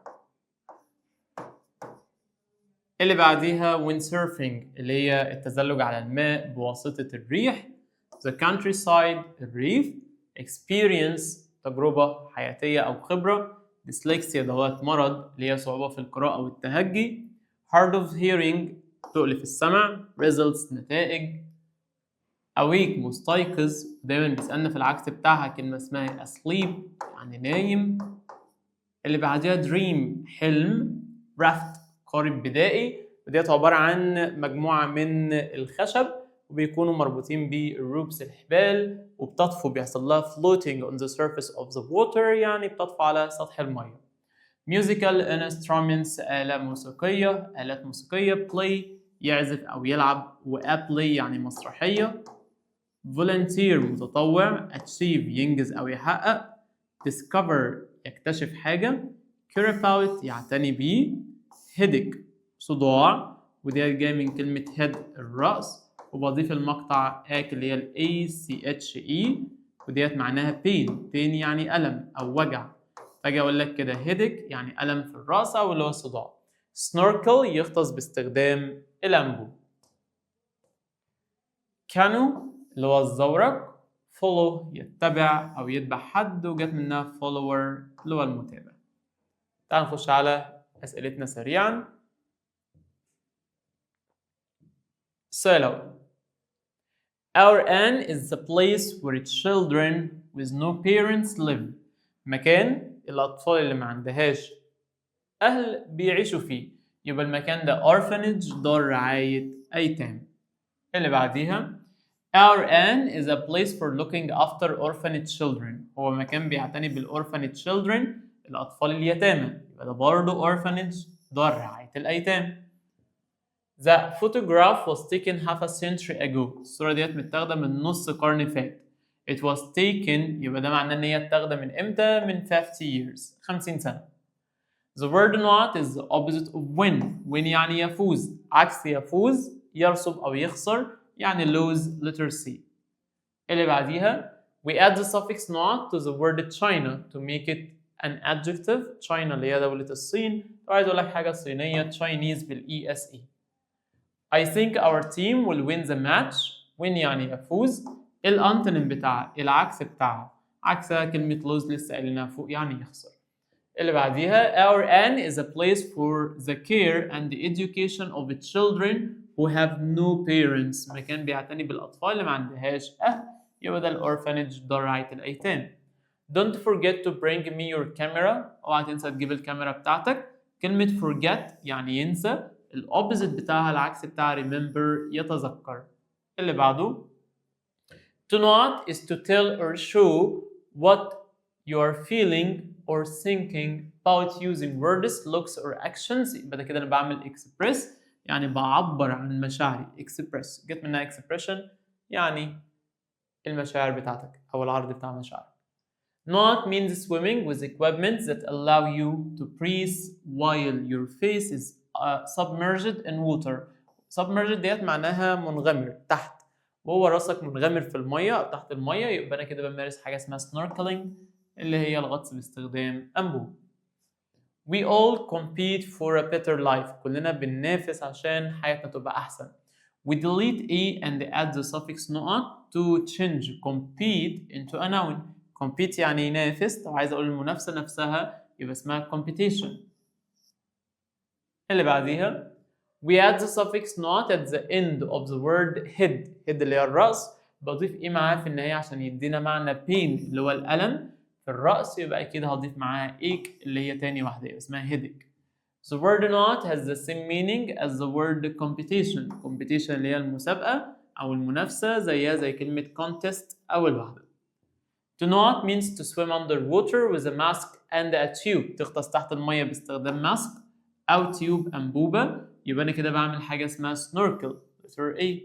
اللي بعديها windsurfing اللي هي التزلج على الماء بواسطة الريح، the countryside الريف، experience تجربة حياتية أو خبرة، dyslexia دوت مرض اللي هي صعوبة في القراءة والتهجي، hard of hearing تؤلف السمع، results نتائج، awake مستيقظ دايما بيسألنا في العكس بتاعها كلمة اسمها asleep يعني نايم. اللي بعديها dream حلم، raft قارب بدائي وديت عبارة عن مجموعة من الخشب وبيكونوا مربوطين بالروبس الحبال وبتطفو بيحصل لها floating on the surface of the water يعني بتطفو على سطح المية. musical instruments آلة موسيقية، آلات موسيقية، play يعزف أو يلعب وplay يعني مسرحية، volunteer متطوع، achieve ينجز أو يحقق، discover يكتشف حاجة، care about يعتني بيه، headache صداع ودي جاية من كلمة head الرأس وبضيف المقطع ache اللي هي ACHE وديت معناها pain يعني ألم أو وجع. فاجي أقول لك كده headache يعني ألم في الرأس أو اللي هو الصداع. snorkel يغطس باستخدام الأنبوب. canoe اللي هو الزورق، follow يتبع أو يتبع حد وجت منها follower اللي هو المتابع. تعال نخش على أسئلتنا سريعا. السؤال Our An is the place where children with no parents live. مكان الأطفال اللي ما عندهاش أهل بيعيشوا فيه. يبقى المكان ده orphanage دار رعاية أيتام. اللي بعديها Our An is a place for looking after orphaned children. هو مكان بيعتني بالorphaned children الأطفال اليتامى. يبقى ده برضه orphanage دار رعاية الأيتام. The photograph was taken half a century ago. الصورة ديت متاخدة من نص قرن فات. It was taken يبقى ده معناه إن هي اتاخدة من إمتى؟ من 50 years 50 سنة. The word not is the opposite of win. win يعني يفوز. عكس يفوز يرسب أو يخسر يعني lose letter C. اللي بعديها we add the suffix not to the word China to make it an adjective. China اللي هي دولة الصين. وعايز أقول لك حاجة صينية Chinese بالESE. I think our team will win the match. win يعني يفوز. الانتونيم بتاعها العكس بتاعها عكسها كلمة lose لسه قايلينها فوق يعني يخسر. اللي بعديها our An is a place for the care and the education of the children who have no parents. مكان بيعتني بالأطفال اللي ما عندهاش أهل يبقى ده الأورفانج دار رعاية الأيتام. Don't forget to bring me your camera. اوعى تنسى تجيب الكاميرا بتاعتك. كلمة forget يعني ينسى. الأوبزيت بتاعها العكس بتاع remember يتذكر. اللي بعده to not is to tell or show what you are feeling or thinking about using words, looks or actions. يبقى ده كده أنا بعمل express يعني بعبر عن مشاعري. express جت منها expression يعني المشاعر بتاعتك أو العرض بتاع مشاعرك. Not means swimming with equipment that allow you to breathe while your face is submerged in water. submerged ديت معناها منغمر تحت وهو راسك منغمر في المية أو تحت المية يبقى أنا كده بمارس حاجة اسمها snorkeling اللي هي الغطس باستخدام أنبوب. We all compete for a better life. كلنا بننافس عشان حياتنا تبقى أحسن. We delete a and add the suffix not to change compete into a noun. compete يعني ينافس. لو عايز أقول المنافسة نفسها يبقى اسمها competition. اللي بعديها we add the suffix not at the end of the word head. head اللي هي الرأس بضيف إيه معاه في النهاية عشان يدينا معنى pain اللي هو الألم في الرأس يبقى أكيد هضيف معاها ache اللي هي تاني واحدة يبقى اسمها headache. The word not has the same meaning as the word competition. competition اللي هي المسابقة أو المنافسة زيها زي كلمة contest أول واحدة. To not means to swim underwater with a mask and a tube. تغطس تحت المية باستخدام ماسك أو تيوب أنبوبة. يبقى أنا كده بعمل حاجة اسمها snorkel. letter A.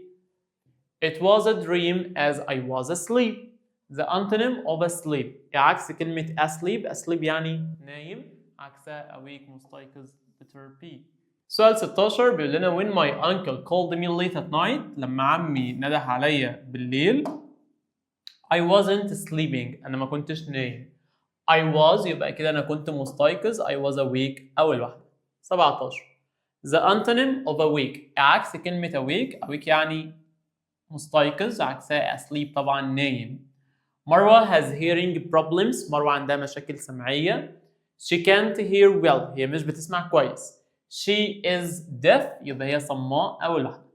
It was a dream as I was asleep. The antonym of asleep. عكس كلمة asleep. asleep يعني نايم. عكسها awake مستيقظ. letter B. سؤال 16 بيقول لنا when my uncle called me late at night. لما عمي نده عليا بالليل. I wasn't sleeping. أنا ما كنتش نايم. I was يبقى كده أنا كنت مستيقظ. I was awake أول واحدة. 17. The antonym of awake. عكس كلمة awake يعني مستيقظ. عكسها asleep طبعا نايم. مروة has hearing problems. مروة عندها مشاكل سمعية. She can't hear well. هي مش بتسمع كويس. She is deaf. يبقى هي صماء أول واحدة.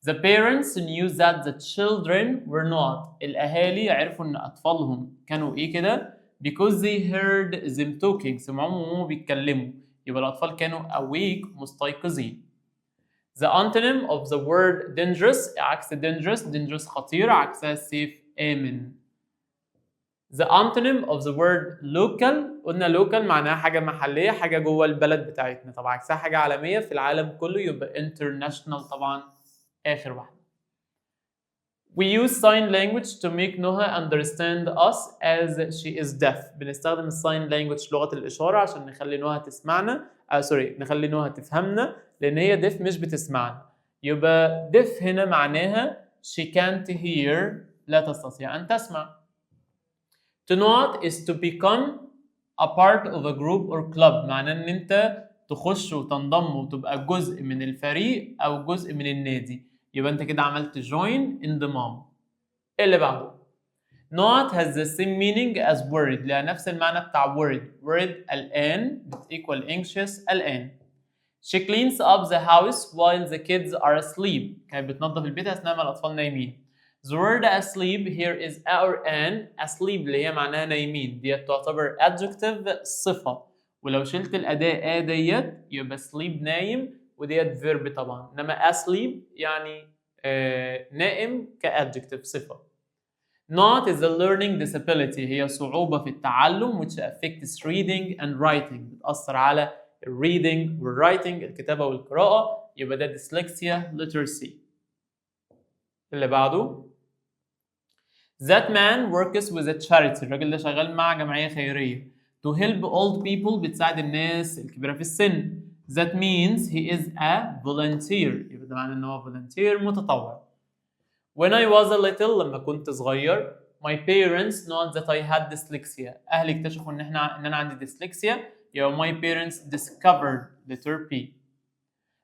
The parents knew that the children were not. الأهالي عرفوا إن أطفالهم كانوا إيه كده because they heard them talking. سمعوهم وهم بيتكلموا. يبقى الأطفال كانوا awake مستيقظين. The antonym of the word dangerous. عكس dangerous خطير. عكسها safe آمن. The antonym of the word local. قلنا local معناها حاجة محلية حاجة جوه البلد بتاعتنا. طبعا عكسها حاجة عالمية في العالم كله يبقى international طبعا آخر واحدة. We use sign language to make Noha understand us as she is deaf. بنستخدم الساين language لغة الإشارة عشان نخلي نوها تسمعنا. نخلي نوها تفهمنا لأن هي deaf مش بتسمعنا. يبقى deaf هنا معناها she can't hear. لا تستطيع أن تسمع. To not is to become a part of a group or club. معناه إن أنت تخش وتنضم وتبقى جزء من الفريق أو جزء من النادي. يبقى أنت كده عملت join انضمام. اللي بعده not has the same meaning as worried. لها نفس المعنى بتاع worried الآن equal anxious الآن. She cleans up the house while the kids are asleep. كانت بتنظف البيت أثناء ما الأطفال نايمين. The word asleep here is or an. asleep اللي هي معناها نايمين ديت تعتبر adjective صفة. ولو شلت الأداة ديت يبقى sleep نايم وديت verb طبعا. إنما asleep يعني نائم كadjective صفة. Not is a learning disability. هي صعوبة في التعلم which affects reading and writing. بتأثر على reading والwriting الكتابة والقراءة. يبقى ده dyslexia letter C. اللي بعده That man works with a charity. الراجل ده شغال مع جمعية خيرية. To help old people. بتساعد الناس الكبيرة في السن. That means he is a volunteer. يبقى ده معناه إن هو volunteer متطوع. When I was a little. لما كنت صغير. My parents know that I had dyslexia. أهلي اكتشفوا إن أنا عندي dyslexia. يبقى my parents discovered letter P.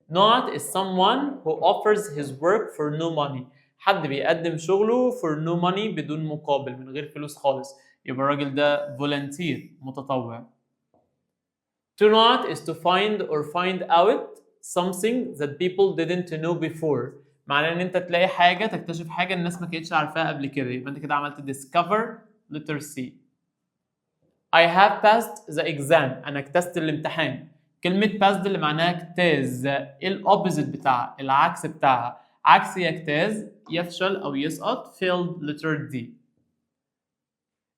Not is someone who offers his work for no money. حد بيقدم شغله for no money بدون مقابل من غير فلوس خالص. يبقى الراجل ده volunteer متطوع. To not is to find or find out something that people didn't know before. معناه ان انت تلاقي حاجه تكتشف حاجه الناس ما كانتش عارفاها قبل كده. يبقى انت كده عملت discover letter C. I have passed the exam. انا اجتزت الامتحان. كلمه passed اللي معناها اجتاز. ايه الاوبوزيت بتاعها العكس بتاعها. عكس يجتاز يفشل او يسقط failed letter D.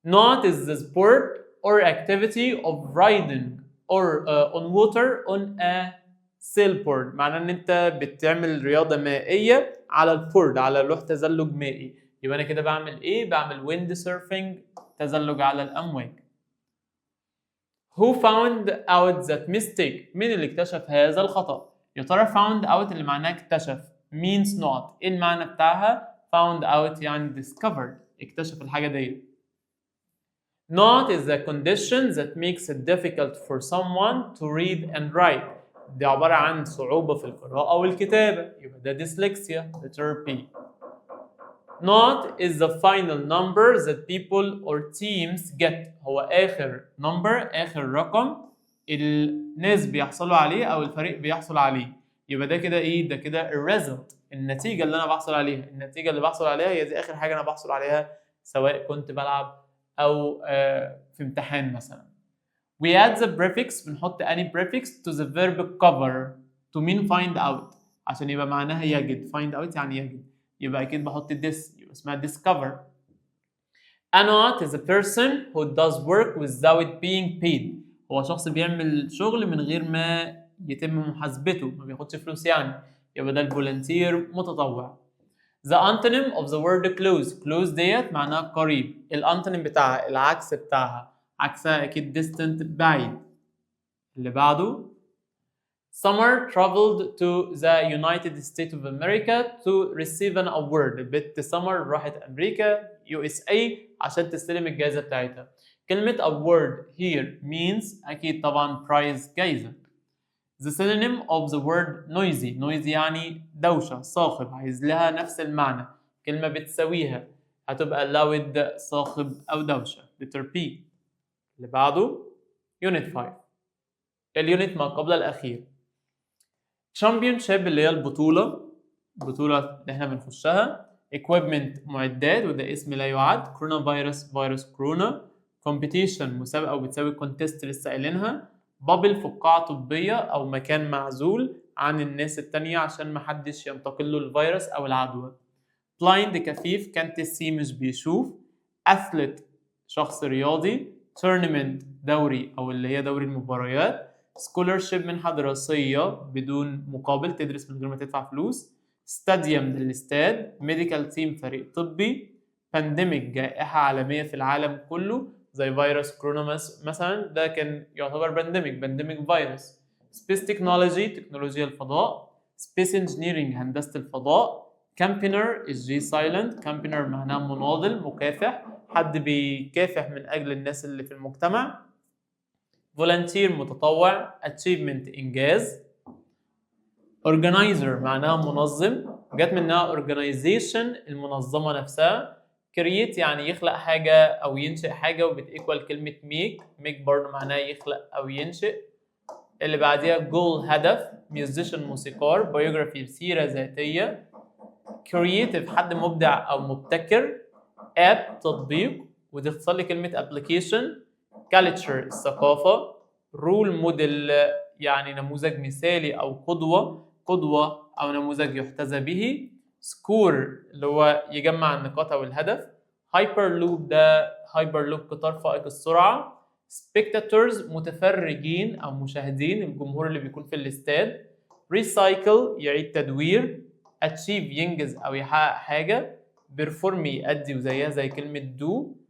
Not is the sport or activity of riding or on water on a sailboard. معناه ان انت بتعمل رياضه مائيه على البورد على لوح تزلج مائي. يبقى انا كده بعمل ايه؟ بعمل wind surfing تزلج على الامواج. Who found out that mistake. مين اللي اكتشف هذا الخطأ؟ يا ترى found out اللي معناه اكتشف means not. ايه المعنى بتاعها؟ found out يعني discovered اكتشف الحاجه دي. Not is a condition that makes it difficult for someone to read and write. دي عبارة عن صعوبة في القراءة والكتابة. يبقى ده dyslexia letter P. Not is the final number that people or teams get. هو آخر number آخر رقم الناس بيحصلوا عليه أو الفريق بيحصل عليه. يبقى ده كده إيه؟ ده كده الريزلت النتيجة اللي أنا بحصل عليها. النتيجة اللي بحصل عليها هي دي آخر حاجة أنا بحصل عليها سواء كنت بلعب أو في امتحان مثلا. We add the prefix، بنحط any prefix to the verb cover to mean find out، عشان يبقى معناها يجد. find out يعني يجد، يبقى أكيد بحط this، يبقى اسمها discover. A not is a person who does work without being paid. هو شخص بيعمل شغل من غير ما يتم محاسبته، ما بياخدش فلوس يعني، يبقى ده الفولنتير متطوع. The antonym of the word close. close ديت معناها قريب. الانتونيم بتاعها، العكس بتاعها، عكسها أكيد distant بعيد. اللي بعده Summer traveled to the United States of America to receive an award. البت سمر راحت أمريكا USA عشان تستلم الجائزة بتاعتها. كلمة award here means أكيد طبعا prize، جائزة. The synonym of the word noisy. noisy يعني دوشة، صاخب، عايز لها نفس المعنى، كلمة بتساويها، هتبقى loud، صاخب أو دوشة. letter P. اللي بعده Unit 5. اليونت ما قبل الأخير. Championship اللي هي البطولة اللي احنا بنخشها. Equipment معدات، وده اسم لا يعد. كورونا فيروس كورونا. Competition مسابقة وبتساوي contest لسه قايلينها. Bubble فقاعة طبية أو مكان معزول عن الناس التانية عشان محدش ينتقل له الفيروس أو العدوى. Blind كفيف، can't see مش بيشوف. Athlete شخص رياضي. Tournament دوري أو اللي هي دوري المباريات. scholarship منحة دراسية بدون مقابل، تدرس من غير ما تدفع فلوس. stadium للاستاد. medical team فريق طبي. pandemic جائحة عالمية في العالم كله زي فيروس كورونا مثلا، ده كان يعتبر pandemic فيروس. space technology تكنولوجيا الفضاء. space engineering هندسة الفضاء. campaigner is G silent. campaigner معناه مناضل، مكافح، حد بيكافح من أجل الناس اللي في المجتمع. volunteer متطوع. achievement إنجاز. organizer معناها منظم، جت منها organization المنظمة نفسها. create يعني يخلق حاجة أو ينشئ حاجة، وبتيكوال كلمة make برضه معناها يخلق أو ينشئ. اللي بعديها goal هدف. musician موسيقار. biography سيرة ذاتية. creative حد مبدع أو مبتكر. app تطبيق، وتختصر لي كلمة application. culture الثقافة. role model يعني نموذج مثالي أو قدوة أو نموذج يحتذى به. score اللي هو يجمع النقاط أو الهدف. hyperloop ده hyperloop قطار فائق السرعة. spectators متفرجين أو مشاهدين، الجمهور اللي بيكون في الاستاد. recycle يعيد تدوير. achieve ينجز أو يحقق حاجة. perform يأدي وزيها زي كلمة do.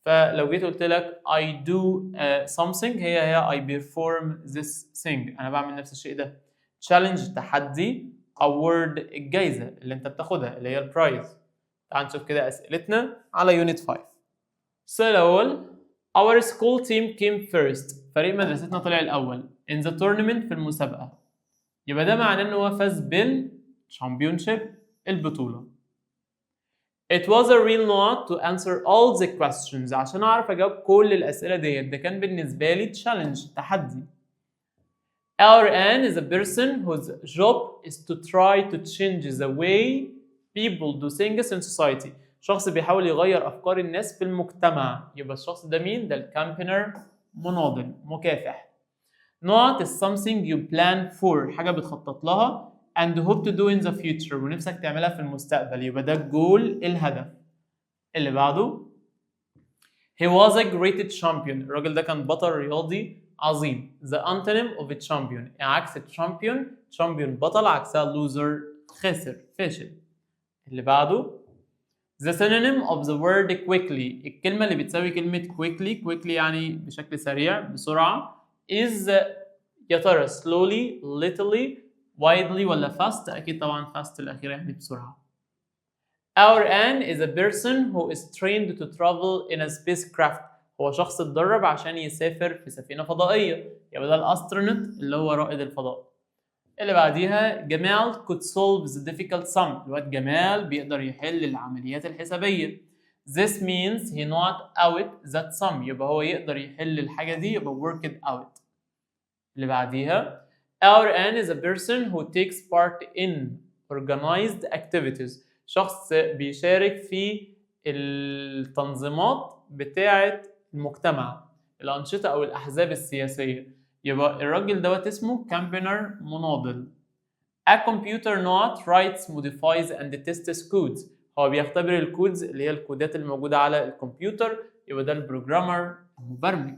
فلو جيت قلت لك I do something، هي I perform this thing، أنا بعمل نفس الشيء ده. challenge تحدي. award الجايزة اللي أنت بتاخدها اللي هي البرايز. تعال نشوف كده أسئلتنا على Unit 5. السؤال الأول Our school team came first. فريق مدرستنا طلع الأول in the tournament في المسابقة، يبقى ده معناه إن هو فاز بالchampionship البطولة. It was a real not to answer all the questions. عشان أعرف أجاوب كل الأسئلة ديت، ده كان بالنسبة لي challenge تحدي. Our Ann is a person whose job is to try to change the way people do things in society. شخص بيحاول يغير أفكار الناس في المجتمع، يبقى الشخص ده مين؟ ده الكامبينر، مناضل، مكافح. Not is something you plan for، حاجة بتخطط لها and hope to do in the future، ونفسك تعملها في المستقبل، يبقى ده الجول، الهدف. اللي بعده He was a great champion. الراجل ده كان بطل رياضي عظيم. The antonym of a champion، يعني عكس champion بطل، عكسها loser خاسر فاشل. اللي بعده The synonym of the word quickly، الكلمة اللي بتساوي كلمة quickly يعني بشكل سريع بسرعة is يا ترى slowly, little, widely ولا fast؟ أكيد طبعا fast الأخيرة يعني بسرعة. Our Ann is a person who is trained to travel in a spacecraft. هو شخص اتدرب عشان يسافر في سفينة فضائية، يبقى ده الأسترونوت اللي هو رائد الفضاء. اللي بعديها جمال could solve the difficult sum. الواد جمال بيقدر يحل العمليات الحسابية. This means he not out that sum، يبقى هو يقدر يحل الحاجة دي، يبقى work it out. اللي بعديها Our Ann is a person who takes part in organized activities. شخص بيشارك في التنظيمات بتاعة المجتمع، الأنشطة أو الأحزاب السياسية. يبقى الراجل دوت اسمه كامبينر مناضل. A computer not writes, modifies and tests codes. هو بيختبر الكودز اللي هي الكودات اللي موجودة على الكمبيوتر، يبقى ده البروجرامر المبرمج.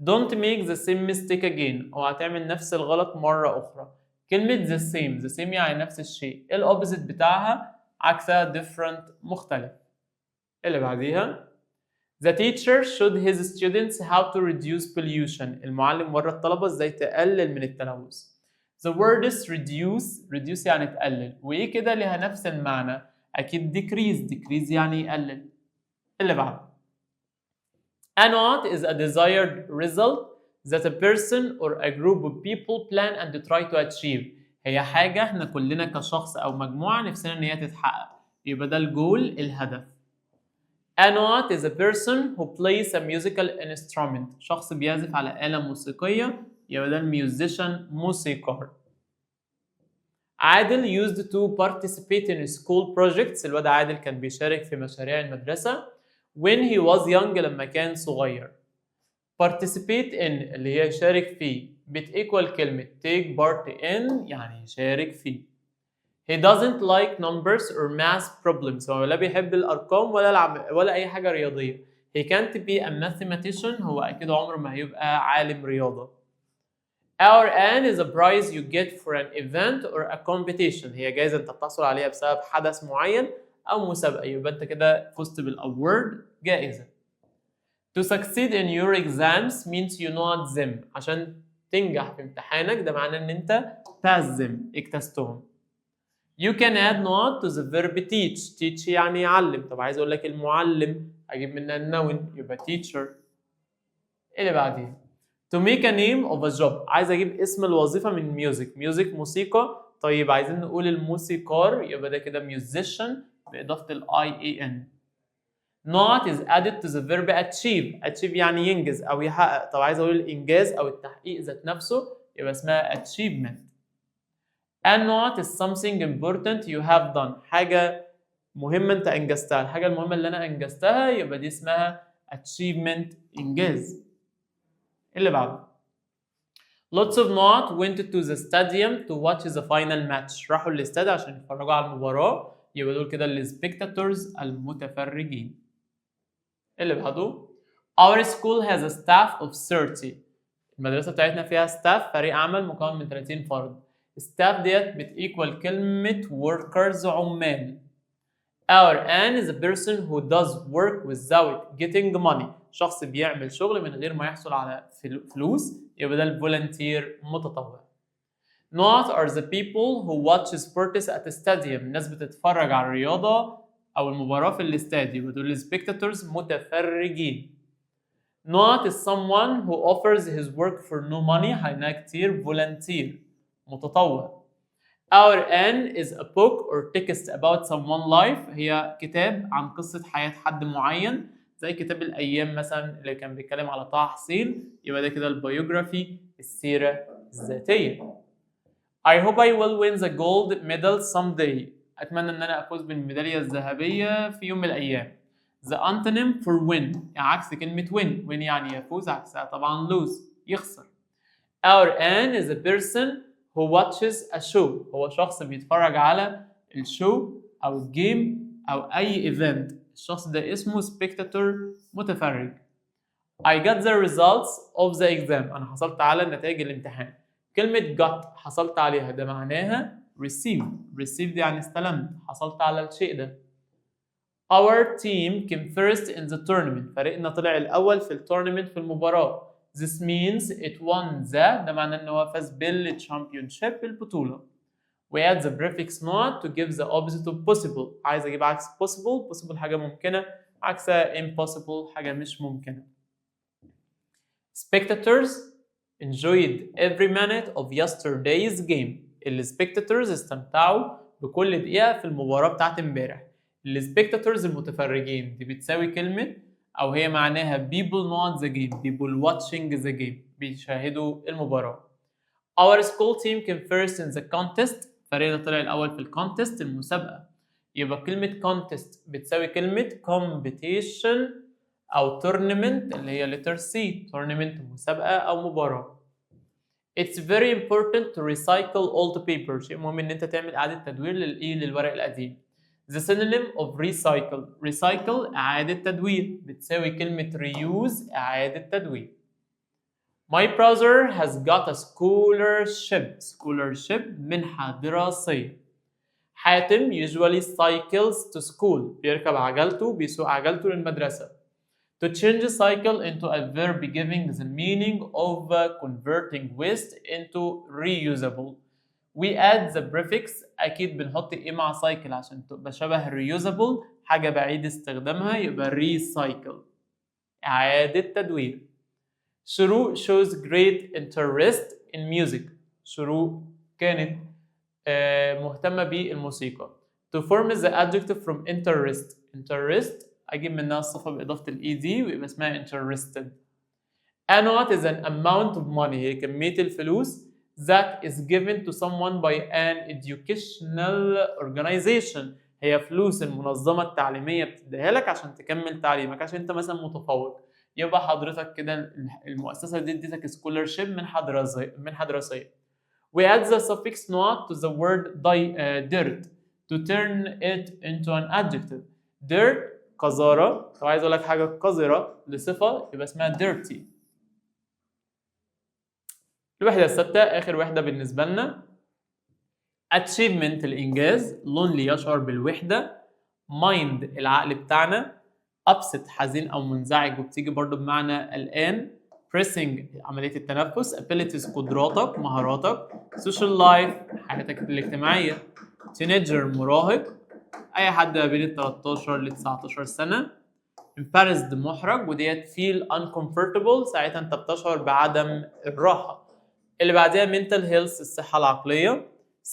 Don't make the same mistake again. اوعى تعمل نفس الغلط مرة أخرى. كلمة the same يعني نفس الشيء. الأوبزيت بتاعها عكسها different مختلف. اللي بعديها The teacher showed his students how to reduce pollution. المعلم ورى الطلبة ازاي تقلل من التلوث. The word is reduce يعني تقلل، وإيه كده لها نفس المعنى؟ أكيد decrease يعني يقلل. اللي بعده A not is a desired result that a person or a group of people plan and try to achieve. هي حاجة احنا كلنا كشخص أو مجموعة نفسنا إن هي تتحقق، يبقى ده الجول الهدف. A not is a person who plays a musical instrument. شخص بيعزف على آلة موسيقية، يبقى ده الميوزيشن موسيقار. عادل used to participate in school projects. الواد عادل كان بيشارك في مشاريع المدرسة when he was young لما كان صغير. participate in اللي هي يشارك فيه بتيكوال كلمة take part in يعني يشارك فيه. He doesn't like numbers or math problems. هو لا بيحب الأرقام ولا أي حاجة رياضية. He can't be a mathematician. هو أكيد عمره ما هيبقى عالم رياضة. Our N is a prize you get for an event or a competition. هي جايزة أنت بتحصل عليها بسبب حدث معين أو مسابقة، يبقى أنت كده فزت بالأورد جائزة. To succeed in your exams means you know them. عشان تنجح في امتحانك ده معناه إن أنت pass them اجتزتهم. You can add not to the verb teach. teach يعني يعلم. طب عايز أقول لك المعلم أجيب منها النون يبقى teacher. اللي بعدين To make a name of a job. عايز أجيب اسم الوظيفة من music موسيقى. طيب عايزين نقول الموسيقار يبقى ده كده musician بإضافة ال IAN. Not is added to the verb achieve يعني ينجز أو يحقق. طب عايز أقول الإنجاز أو التحقيق ذات نفسه يبقى اسمها achievement. And not is something important you have done. حاجة مهمة أنت أنجزتها. الحاجة المهمة اللي أنا أنجزتها يبقى دي اسمها achievement إنجاز. اللي بعده Lots of not went to the stadium to watch the final match. راحوا الاستاد عشان يتفرجوا على المباراة، يبقى دول كده السبيكتاتورز المتفرجين. اللي بعده Our school has a staff of 30. المدرسة بتاعتنا فيها staff فريق عمل مكون من 30 فرد. staff ديت بتيكوال كلمة workers عمال. Our N is a person who does work without getting money. شخص بيعمل شغل من غير ما يحصل على فلوس، يبقى ده الفولنتير متطوع. Not are the people who watch sports at the stadium. الناس بتتفرج على الرياضة أو المباراة في الاستاد، يبقى دول spectators متفرجين. Not is someone who offers his work for no money. هينها كتير volunteer متطوع. Our N is a book or text about someone's life. هي كتاب عن قصة حياة حد معين، زي كتاب الأيام مثلا اللي كان بيتكلم على طه حسين، يبقى ده كده البيوجرافي السيرة الذاتية. I hope I will win the gold medal someday. أتمنى إن أنا أفوز بالميدالية الذهبية في يوم من الأيام. The antonym for win يعني عكس كلمة win. win يعني يفوز، عكسها طبعا lose يخسر. Our N is a person who watches a show. هو شخص بيتفرج على الشو أو الجيم أو أي event. الشخص ده اسمه spectator متفرج. I got the results of the exam. أنا حصلت على نتائج الامتحان. كلمة got حصلت عليها ده معناها received يعني استلمت، حصلت على الشيء ده. Our team came first in the tournament. فريقنا طلع الأول في التورنمنت في المباراة. This means it won ده معناه إن هو فاز بالchampionship البطولة. We add the prefix not to give the opposite of possible. عايز أجيب عكس possible حاجة ممكنة، عكسها impossible حاجة مش ممكنة. Spectators enjoyed every minute of yesterday's game. الspectators استمتعوا بكل دقيقة في المباراة بتاعت امبارح. الspectators المتفرجين دي بتساوي كلمة أو هي معناها people not the game, people watching the game بيشاهدوا المباراة. Our school team came first in the contest. فريقنا طلع الأول في الكونتست المسابقة. يبقى كلمة contest بتساوي كلمة competition أو tournament اللي هي letter C tournament مسابقة أو مباراة. It's very important to recycle old paper. شيء مهم إن أنت تعمل إعادة تدوير للورق القديم. The synonym of recycle إعادة تدوير بتساوي كلمة reuse إعادة تدوير. My brother has got a scholarship منحة دراسية. حاتم usually cycles to school بيركب عجلته بيسوق عجلته للمدرسة. To change a cycle into a verb giving the meaning of converting waste into reusable. We add the prefix أكيد بنحط إيه مع cycle عشان تبقى شبه reusable حاجة بعيد استخدامها يبقى recycle إعادة تدوير. شروق shows great interest in music. شروق كانت مهتمة بالموسيقى. To form the adjective from interest أجيب منها الصفة بإضافة ed ويبقى اسمها interested. A note is an amount of money هي كمية الفلوس that is given to someone by an educational organization هي فلوس المنظمة التعليمية بتديها لك عشان تكمل تعليمك عشان أنت مثلا متفوق. يبقى حضرتك كده المؤسسة دي اديتك scholarship منحة دراسية. We add the suffix not to the word dirt to turn it into an adjective. Dirt قذارة. لو عايز أقول لك حاجة قذرة لصفة يبقى اسمها dirty. الوحدة الستة آخر وحدة بالنسبة لنا. Achievement الإنجاز. lonely يشعر بالوحدة. mind العقل بتاعنا. upset حزين أو منزعج وبتيجي برضو بمعنى قلقان. pressing عملية التنفس. abilities قدراتك مهاراتك. social life حياتك الاجتماعية. teenager مراهق أي حد ما بين 13 ل 19 سنة. embarrassed محرج وديت feel uncomfortable ساعتها أنت بتشعر بعدم الراحة. اللي بعدها mental health الصحة العقلية.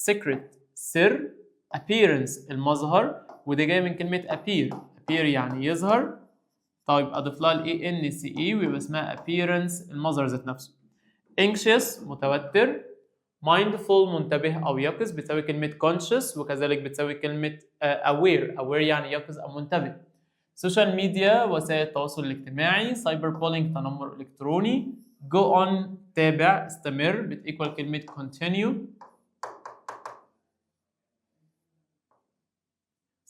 secret سر. appearance المظهر ودي جاية من كلمة appear يعني يظهر. طيب أضيف لها ال ANCE ويبقى اسمها appearance المظهر ذات نفسه. anxious متوتر. mindful منتبه أو يقظ بتساوي كلمة conscious وكذلك بتساوي كلمة aware يعني يقظ أو منتبه. social media وسائل التواصل الاجتماعي. cyber bullying تنمر إلكتروني. go on تابع استمر بتيكوال كلمة continue.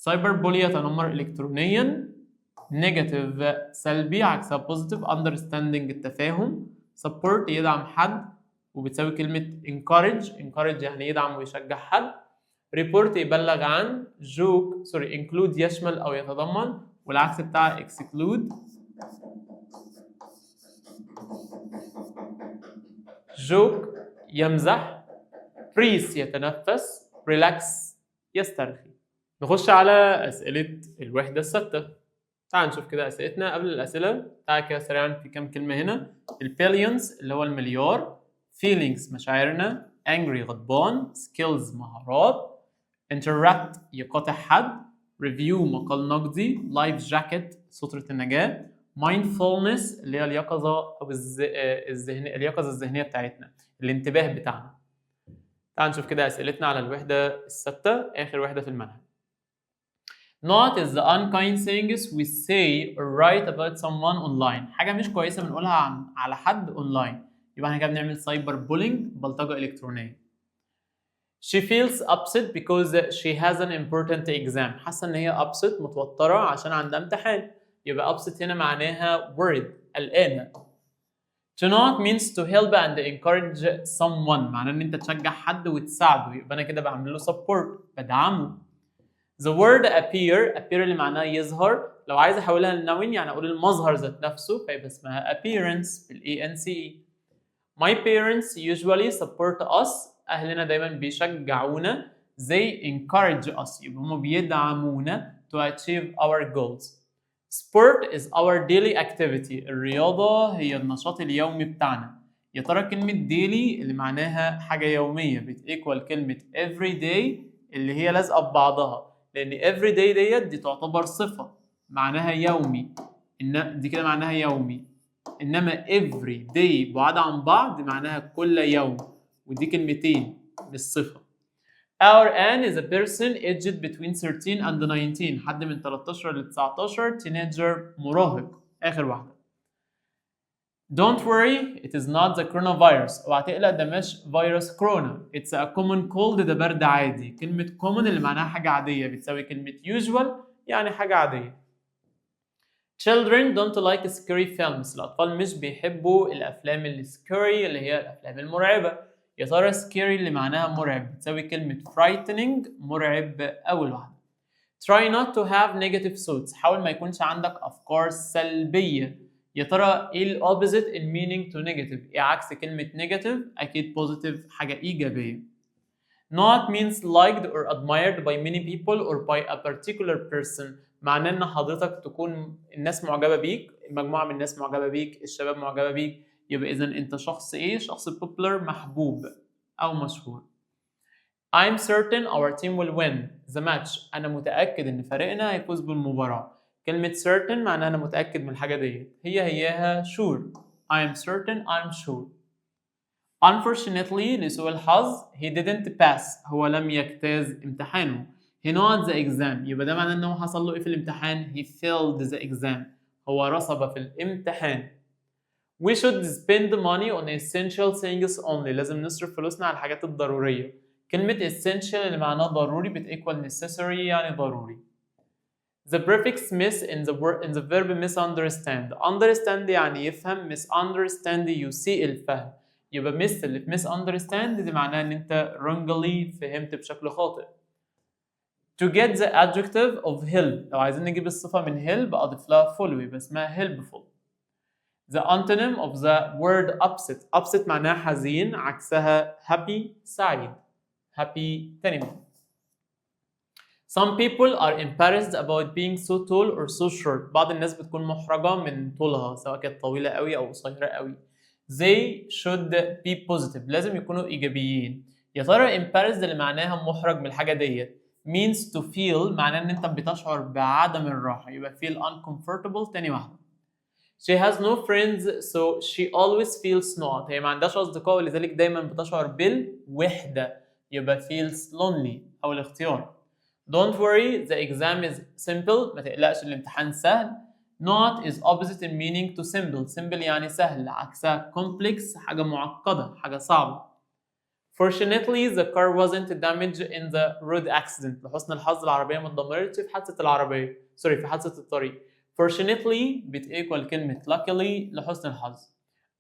cyber bully تنمر إلكترونيا. negative سلبي عكسها positive. understanding التفاهم. support يدعم حد وبتساوي كلمة encourage يعني يدعم ويشجع حد. report يبلغ عن. include يشمل أو يتضمن والعكس بتاع exclude. joke يمزح. breathe يتنفس. relax يسترخي. نخش على أسئلة الوحدة الستة. تعال نشوف كده أسئلتنا. قبل الأسئلة تعال كده سريعا في كام كلمة هنا. البليونز اللي هو المليار. feelings مشاعرنا. angry غضبان. skills مهارات. interrupt يقاطع حد. review مقال نقدي. life jacket سترة النجاة. mindfulness اللي هي اليقظة أو اليقظة الذهنية بتاعتنا الانتباه بتاعنا. تعال نشوف كده أسئلتنا على الوحدة الستة آخر وحدة في المنهج. Not is the unkind things we say or write about someone online. حاجة مش كويسة بنقولها على حد أونلاين. يبقى احنا كده بنعمل سايبر بولينج بلطجة إلكترونية. She feels upset because she has an important exam. حاسة إن هي upset متوترة عشان عندها امتحان. يبقى upset هنا معناها worried قلقانة. To not means to help and encourage someone. معناه إن أنت تشجع حد وتساعده. يبقى أنا كده بعمل له support بدعمه. The word appear اللي معناه يظهر. لو عايز احولها لنوين يعني اقول المظهر ذات نفسه فيبقى اسمها appearance بالANCE. My parents usually support us. اهلنا دايما بيشجعونا. They encourage us يبقى هم بيدعمونا to achieve our goals. Sport is our daily activity. الرياضة هي النشاط اليومي بتاعنا. يا ترى كلمة daily اللي معناها حاجة يومية بتيكوال كلمة everyday اللي هي لازقة ببعضها. لأن everyday دي تعتبر صفة معناها يومي. دي كده معناها يومي. إنما everyday بعاد عن بعض معناها كل يوم. ودي كلمتين للصفة. Our Anne is a person aged between 13 and 19. حد من 13 ل 19. Teenager مراهق. آخر واحدة. Don't worry, it is not the coronavirus. اوعى تقلق ده مش فيروس كورونا. It's a common cold. ده برد عادي. كلمة common اللي معناها حاجة عادية بتساوي كلمة usual يعني حاجة عادية. Children don't like scary films. الأطفال مش بيحبوا الأفلام اللي scary اللي هي الأفلام المرعبة. يا ترى scary اللي معناها مرعب بتساوي كلمة frightening مرعب أول واحدة. Try not to have negative thoughts. حاول ما يكونش عندك أفكار سلبية. يا ترى إيه ال opposite in meaning to negative؟ إيه عكس كلمة negative؟ أكيد positive حاجة إيجابية. Not means liked or admired by many people or by a particular person. معناه إن حضرتك تكون الناس معجبة بيك، مجموعة من الناس معجبة بيك، الشباب معجبة بيك، يبقى إذا أنت شخص إيه؟ شخص popular محبوب أو مشهور. I'm certain our team will win the match. أنا متأكد إن فريقنا هيفوز بالمباراة. كلمة certain معناها أنا متأكد من الحاجة دي. هياها sure. I'm certain I'm sure. Unfortunately لسوء الحظ he didn't pass. هو لم يجتاز امتحانه. He not the exam. يبقى ده معناه إنه حصل له إيه في الامتحان؟ He failed the exam. هو رسب في الامتحان. We should spend money on essential things only. لازم نصرف فلوسنا على الحاجات الضرورية. كلمة essential اللي معناها ضروري بتequal necessary يعني ضروري. The prefix miss in the verb misunderstand. Understand يعني يفهم. misunderstand يسيء الفهم. يبقى miss اللي في misunderstand دي معناها إن أنت wrongly فهمت بشكل خاطئ. To get the adjective of help. لو عايزين نجيب الصفة من help أضيف لها follow يبقى اسمها helpful. The antonym of the word upset. Upset معناها حزين عكسها happy سعيد. Happy تاني مرة. Some people are embarrassed about being so tall or so short. بعض الناس بتكون محرجة من طولها سواء كانت طويلة قوي أو قصيرة قوي. They should be positive. لازم يكونوا إيجابيين. يا ترى embarrassed اللي معناها محرج من الحاجة ديت means to feel معناه إن أنت بتشعر بعدم الراحة يبقى feel uncomfortable تاني واحدة. She has no friends so she always feels not. هي ما عندهاش أصدقاء ولذلك دايما بتشعر بالوحدة يبقى feels lonely أو الاختيار. Don't worry the exam is simple. ما تقلقش الامتحان سهل. Not is opposite in meaning to simple. Simple يعني سهل عكسها complex حاجة معقدة حاجة صعبة. Fortunately the car wasn't damaged in the road accident. لحسن الحظ العربية ما اتدمرتش في حادثة العربية. في حادثة الطريق. Fortunately بتequal كلمة luckily لحسن الحظ.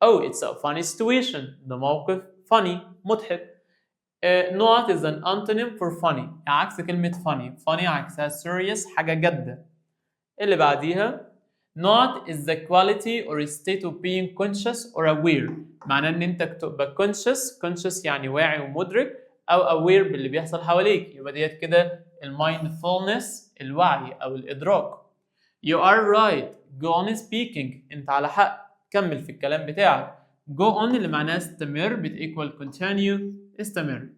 Oh it's a funny situation. ده موقف funny مضحك. Not is an antonym for funny. عكس كلمة funny. Funny عكسها serious حاجة جادة. اللي بعديها Not is the quality or state of being conscious or aware. معناه ان انت تبقى conscious يعني واعي ومدرك او aware باللي بيحصل حواليك. يبقى ديت كده المايندفولنس الوعي او الادراك. You are right. Go on speaking. انت على حق. كمل في الكلام بتاعك. Go on اللي معناها استمر بتequal continue استمر.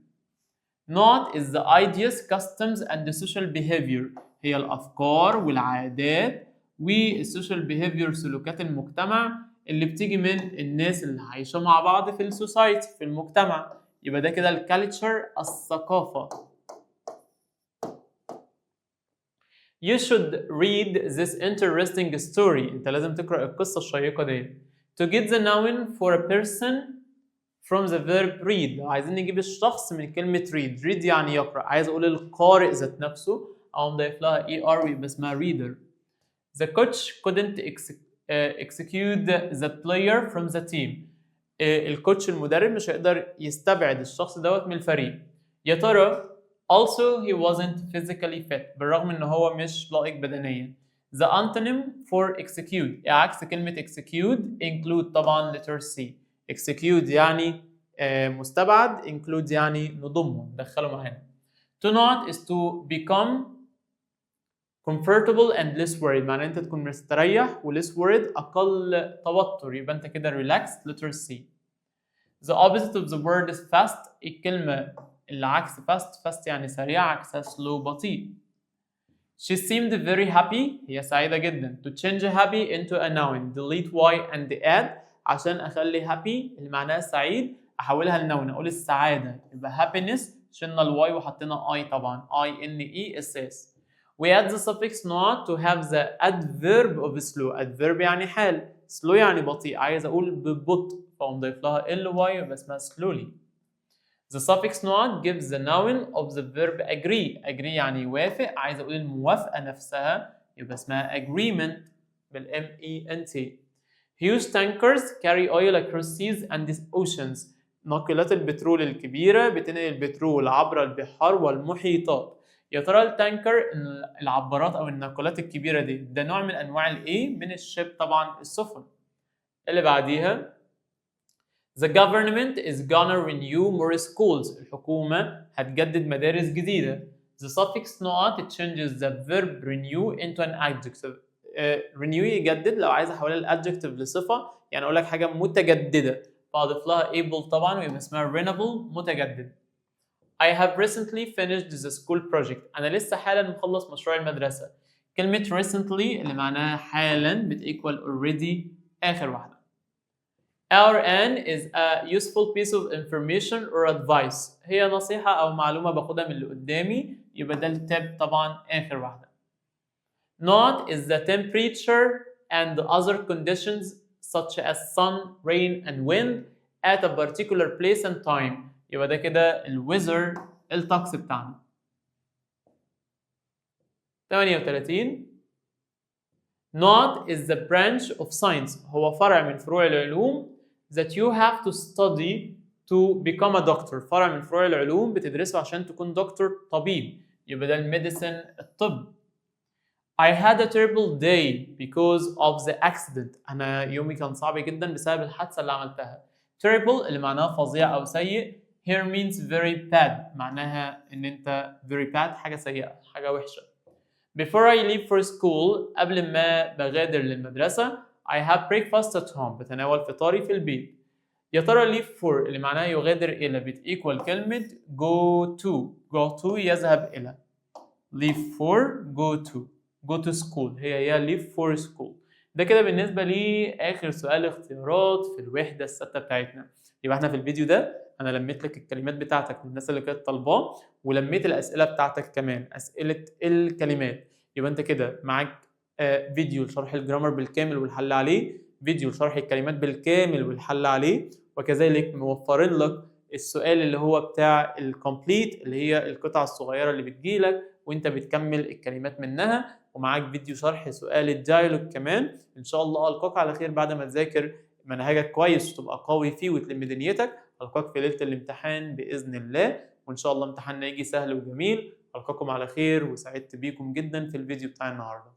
Not is the ideas, customs and the social behavior. هي الأفكار والعادات والسوشيال behavior سلوكات المجتمع اللي بتيجي من الناس اللي عايشة مع بعض في السوسايتي في المجتمع. يبقى ده كده الكالتشر الثقافة. You should read this interesting story. انت لازم تقرأ القصة الشيقة دي. To get the noun for a person from the verb read. لو عايزين نجيب الشخص من كلمة read يعني يقرأ. عايز أقول القارئ ذات نفسه أو نضيف لها ER ويبقى اسمها reader. The coach couldn't execute the player from the team. الكوتش المدرب مش هيقدر يستبعد الشخص دوت من الفريق. يا ترى also he wasn't physically fit. بالرغم إن هو مش لائق بدنيا. The antonym for execute. عكس كلمة execute include طبعا letter C. execute يعني مستبعد. include يعني نضمه ندخله معانا. To not is to become comfortable and less worried. معناه انت تكون مستريح و less worried اقل توتر. يبقى انت كده relaxed letter C. The opposite of the word is fast. الكلمة اللي عكس fast يعني سريع عكسها slow بطيء. She seemed very happy. هي سعيدة جدا. To change happy into a noun. Delete y and add. عشان اخلي happy اللي معناها سعيد احولها لنون اقول السعادة. يبقى happiness شلنا الواي وحطينا اي طبعا INESS. We add the suffix not to have the adverb of slow. adverb يعني حال، slow يعني بطيء، عايز اقول ببطء فاقوم ضايف لها ly يبقى اسمها slowly. The suffix not gives the noun of the verb agree. agree يعني يوافق، عايز اقول الموافقة نفسها يبقى اسمها agreement بالMENT. Huge tankers carry oil across seas and oceans. ناقلات البترول الكبيرة بتنقل البترول عبر البحار والمحيطات. يا ترى التانكر، العبارات أو الناقلات الكبيرة دي، ده نوع من أنواع الإيه؟ من الشيب طبعا، السفن. اللي بعديها The government is gonna renew more schools. الحكومة هتجدد مدارس جديدة. The suffix not changes the verb renew into an adjective. renew يجدد، لو عايز احولها لادجكتيف لصفة يعني اقول لك حاجة متجددة فاضيف لها able طبعا ويبقى اسمها renewable متجدد. I have recently finished the school project. أنا لسه حالا مخلص مشروع المدرسة. كلمة recently اللي معناها حالا بتequal already آخر واحدة. RN is a useful piece of information or advice. هي نصيحة أو معلومة باخدها من اللي قدامي، يبقى ده التاب طبعا آخر واحدة. Not is the temperature and other conditions such as sun, rain and wind at a particular place and time. يبقى ده كده الweather الطقس بتاعنا. 38 Not is the branch of science. هو فرع من فروع العلوم that you have to study to become a doctor. فرع من فروع العلوم بتدرسه عشان تكون دكتور طبيب. يبقى ده الميديسن الطب. I had a terrible day because of the accident. أنا يومي كان صعب جدا بسبب الحادثة اللي عملتها. Terrible اللي معناها فظيع أو سيء. Here means very bad. معناها إن أنت very bad حاجة سيئة، حاجة وحشة. Before I leave for school، قبل ما بغادر للمدرسة I have breakfast at home. بتناول فطاري في البيت. يا ترى leave for اللي معناها يغادر إلى بتيكوال كلمة go to. go to يذهب إلى. leave for go to school هي leave for school. ده كده بالنسبة لي آخر سؤال اختيارات في الوحدة الستة بتاعتنا. يبقى احنا في الفيديو ده أنا لميت لك الكلمات بتاعتك للناس اللي كانت طالباه، ولميت الأسئلة بتاعتك كمان، أسئلة الكلمات. يبقى أنت كده معاك فيديو لشرح الجرامر بالكامل والحل عليه، فيديو لشرح الكلمات بالكامل والحل عليه، وكذلك موفرين لك السؤال اللي هو بتاع الكومبليت اللي هي القطع الصغيرة اللي بتجيلك وانت بتكمل الكلمات منها، ومعاك فيديو شرح سؤال الدايلوج كمان. ان شاء الله القاك على خير بعد ما تذاكر منهجك كويس وتبقى قوي فيه وتلم دنيتك. القاك في ليله الامتحان باذن الله، وان شاء الله امتحاننا يجي سهل وجميل. القاكم على خير وسعدت بيكم جدا في الفيديو بتاع النهارده.